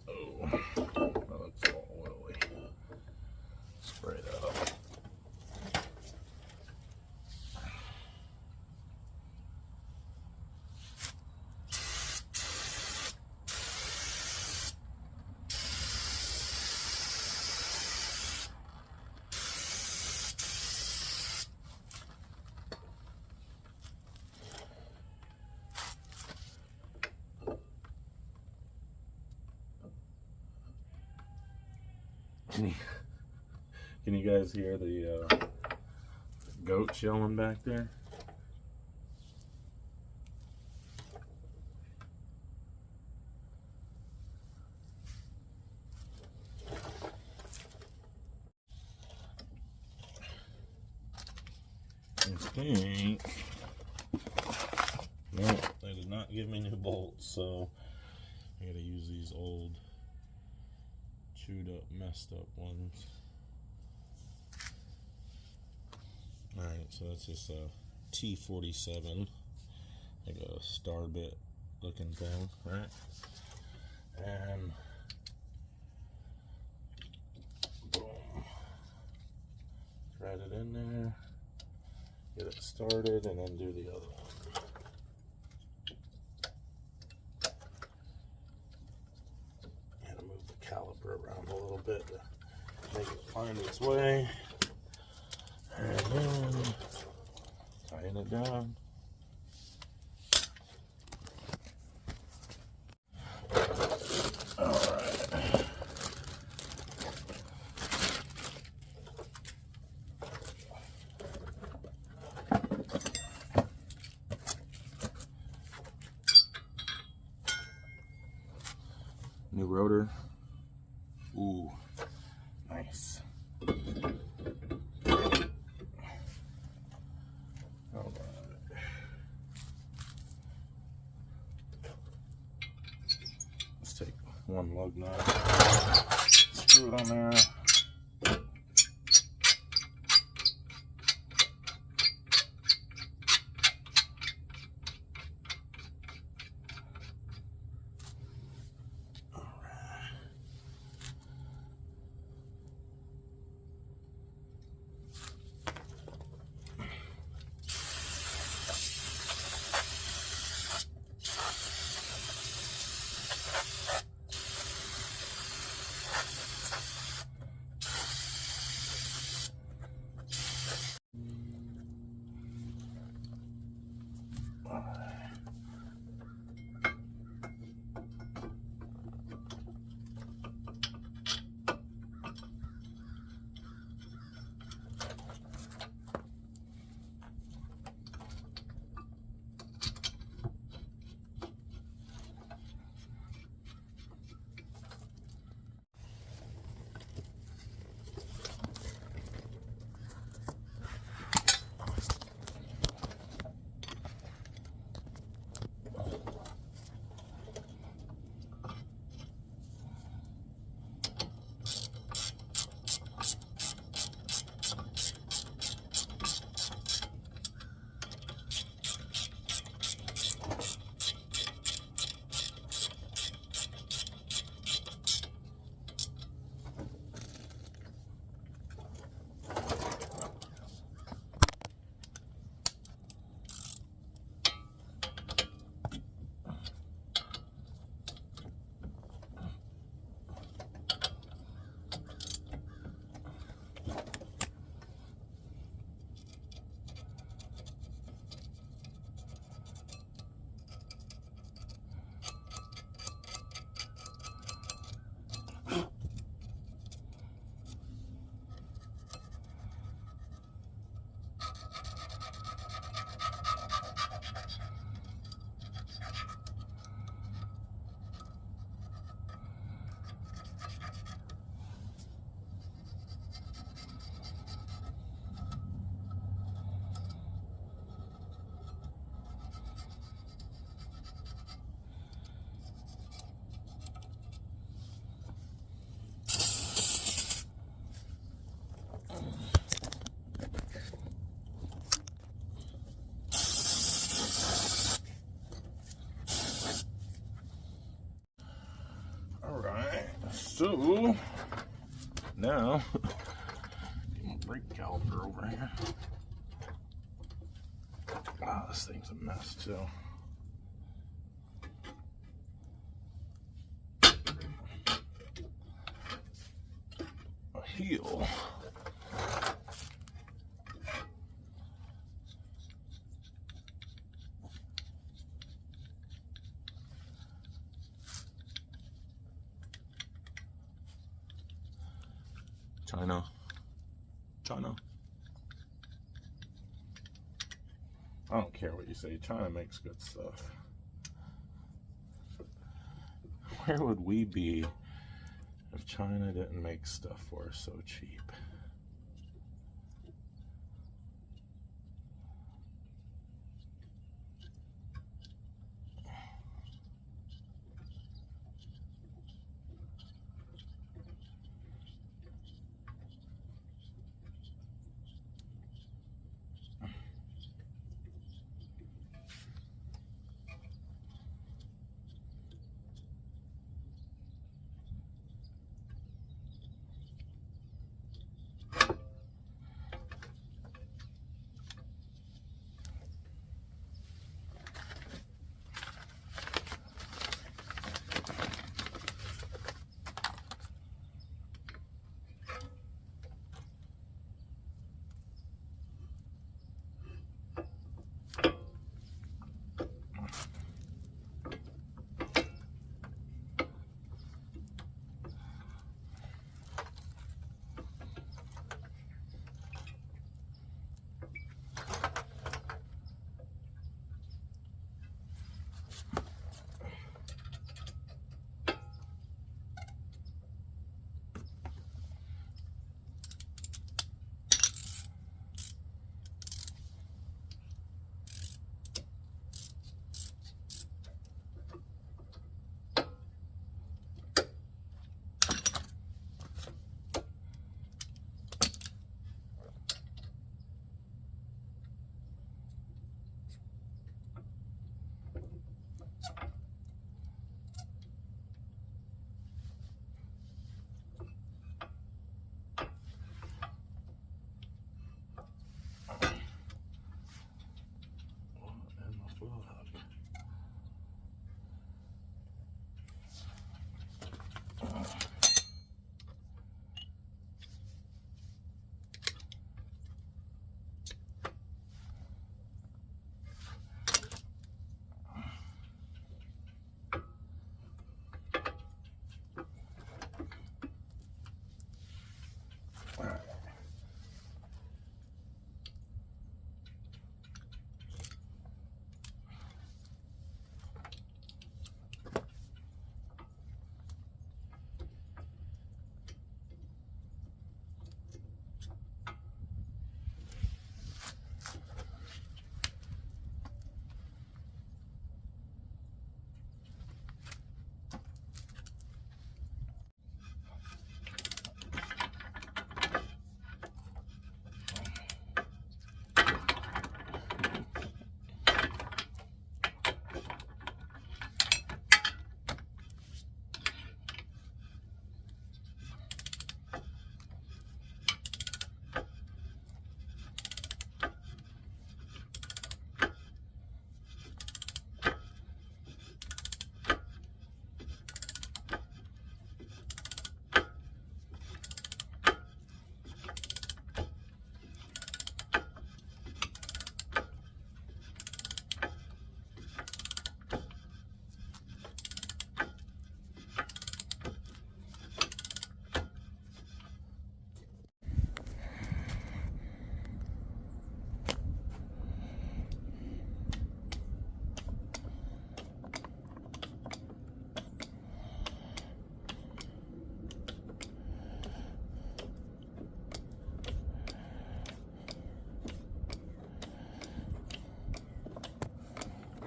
Oh, that looks all oily. Spray that up. Can you guys hear the goats yelling back there? I think. No, they did not give me new bolts, so I gotta use these old, chewed up, messed up ones. Alright, so that's just a T47, like a star bit looking thing, right? And boom, thread it in there, get it started, and then do the other one. And move the caliper around a little bit to make it find its way. And then tighten it down. Alright. New rotor. Ooh, nice. Take one lug nut, screw it on there. So now, get my brake caliper over here. Ah, this thing's a mess too. A heel. China. China. I don't care what you say. China makes good stuff. Where would we be if China didn't make stuff for us so cheap?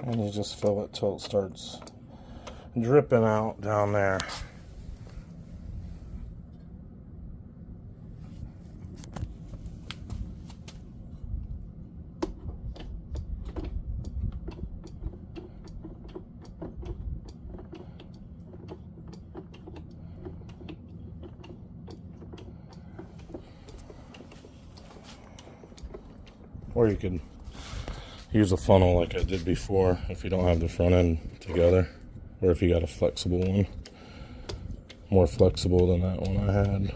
And you just fill it till it starts dripping out down there. Or you could use a funnel like I did before if you don't have the front end together, or if you got a flexible one. More flexible than that one I had.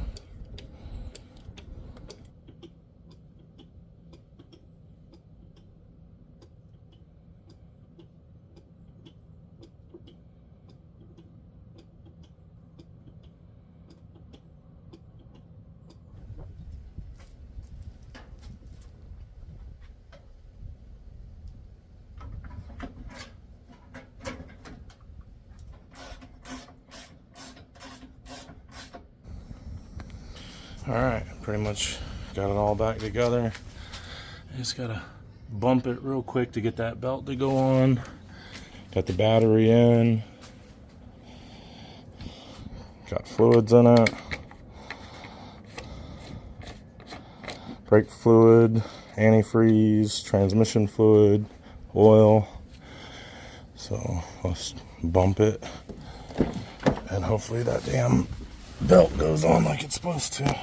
Alright, pretty much got it all back together. I just gotta bump it real quick to get that belt to go on. Got the battery in. Got fluids in it. Brake fluid, antifreeze, transmission fluid, oil. So let's bump it. And hopefully that damn belt goes on like it's supposed to.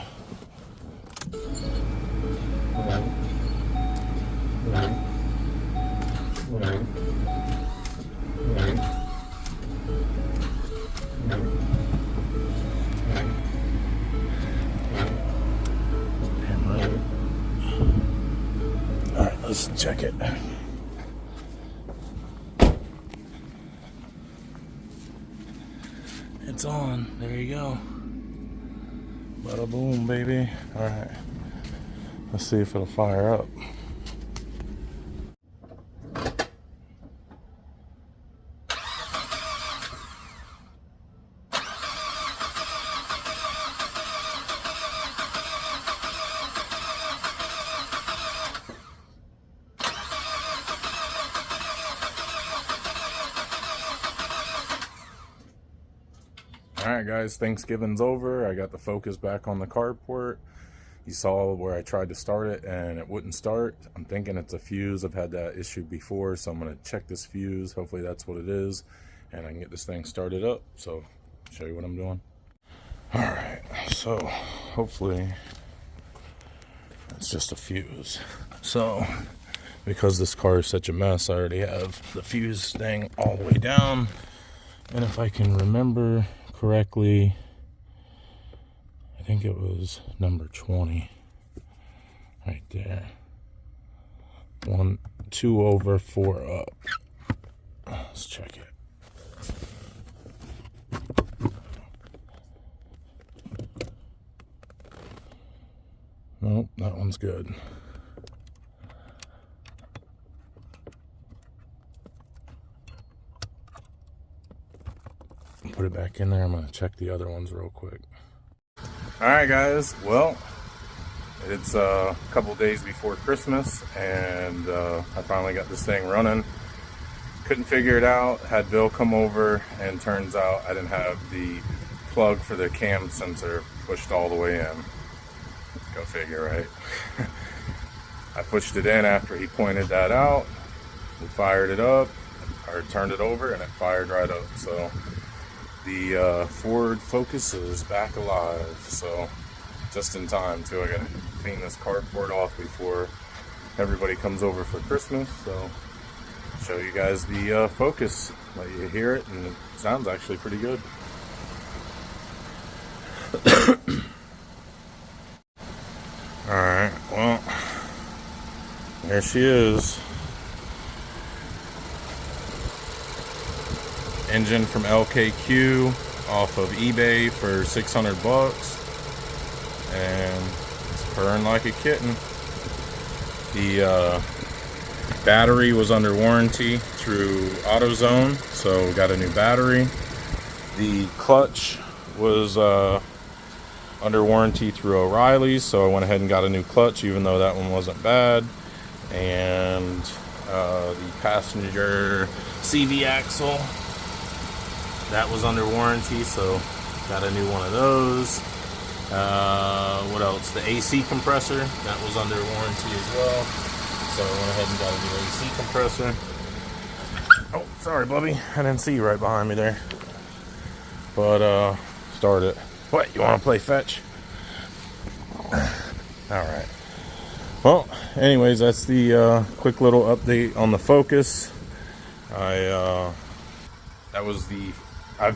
Alright, let's check it. It's on. There you go. Bada boom, baby. Alright. Let's see if it'll fire up. Alright guys, Thanksgiving's over. I got the Focus back on the carport. You saw where I tried to start it and it wouldn't start. I'm thinking it's a fuse. I've had that issue before, so I'm going to check this fuse. Hopefully that's what it is, and I can get this thing started up. So, show you what I'm doing. Alright, so hopefully it's just a fuse. So, because this car is such a mess, I already have the fuse thing all the way down. And if I can remember correctly, I think it was number 20 right there. 2 over, 4 up. Let's check it. Nope, that one's good. Put it back in there. I'm going to check the other ones real quick. Alright guys, well, it's a couple days before Christmas, and I finally got this thing running. Couldn't figure it out, had Bill come over, and turns out I didn't have the plug for the cam sensor pushed all the way in. Go figure, right? I pushed it in after he pointed that out. We fired it up, or turned it over, and it fired right up. So the Ford Focus is back alive, so just in time too. I gotta clean this carport off before everybody comes over for Christmas, so show you guys the Focus, let you hear it, and it sounds actually pretty good. Alright, well, there she is. Engine from LKQ off of eBay for 600 bucks, and it's purring like a kitten. The battery was under warranty through AutoZone, so got a new battery. The clutch was under warranty through O'Reilly's, so I went ahead and got a new clutch, even though that one wasn't bad. And the passenger CV axle, that was under warranty, so got a new one of those. What else? The AC compressor, that was under warranty as well, so I went ahead and got a new AC compressor. Oh, sorry, Bubby, I didn't see you right behind me there. But start it. What, you want to play fetch? Alright, Well, anyways, that's the quick little update on the Focus. I've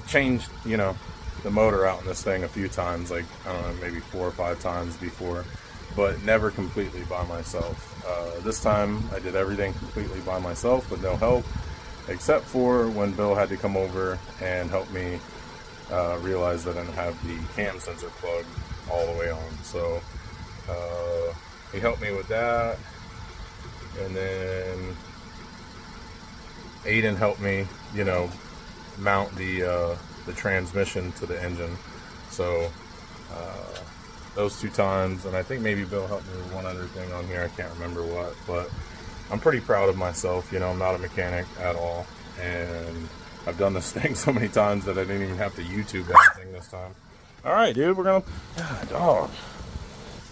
changed, the motor out in this thing a few times, like, I don't know, maybe 4 or 5 times before, but never completely by myself. This time I did everything completely by myself with no help, except for when Bill had to come over and help me realize that I didn't have the cam sensor plugged all the way on. So he helped me with that, and then Aiden helped me, mount the transmission to the engine. So those 2 times, and I think maybe Bill helped me with one other thing on here. I can't remember what, but I'm pretty proud of myself. I'm not a mechanic at all, and I've done this thing so many times that I didn't even have to YouTube anything this time. All right, dude, we're gonna dog.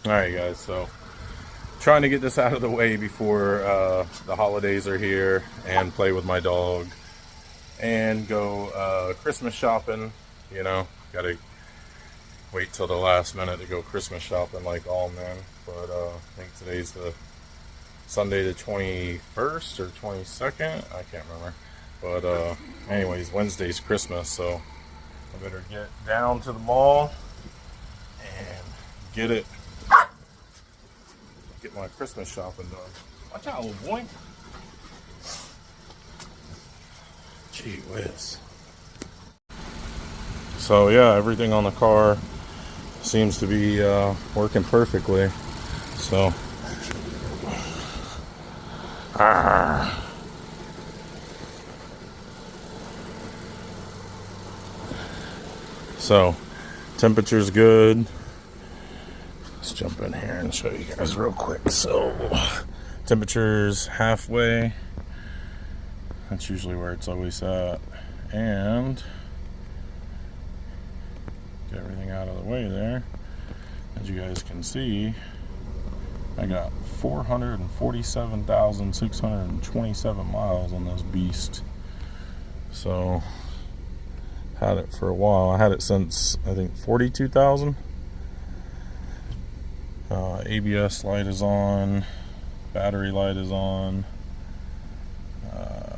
All right, guys, so trying to get this out of the way before the holidays are here, and play with my dog and go Christmas shopping. Gotta wait till the last minute to go Christmas shopping like all men. But I think today's the Sunday the 21st or 22nd, I can't remember. But anyways, Wednesday's Christmas, so I better get down to the mall and get my Christmas shopping done. Watch out, little boy. Gee whiz. So yeah, everything on the car seems to be working perfectly. So so temperature's good. Let's jump in here and show you guys real quick. So temperature's halfway. That's usually where it's always at. And get everything out of the way there. As you guys can see, I got 447,627 miles on this beast. So had it for a while. I had it since, I think, 42,000. ABS light is on, battery light is on,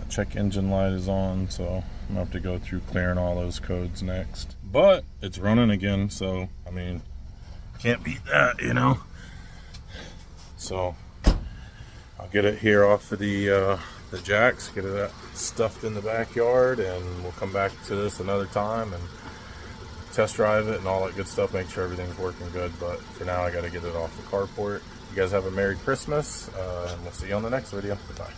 check engine light is on, so I'm gonna have to go through clearing all those codes next. But it's running again, so I mean, can't beat that, So I'll get it here off of the jacks, get it stuffed in the backyard, and we'll come back to this another time and test drive it and all that good stuff, make sure everything's working good. But for now, I got to get it off the carport. You guys have a Merry Christmas, and we'll see you on the next video. Bye.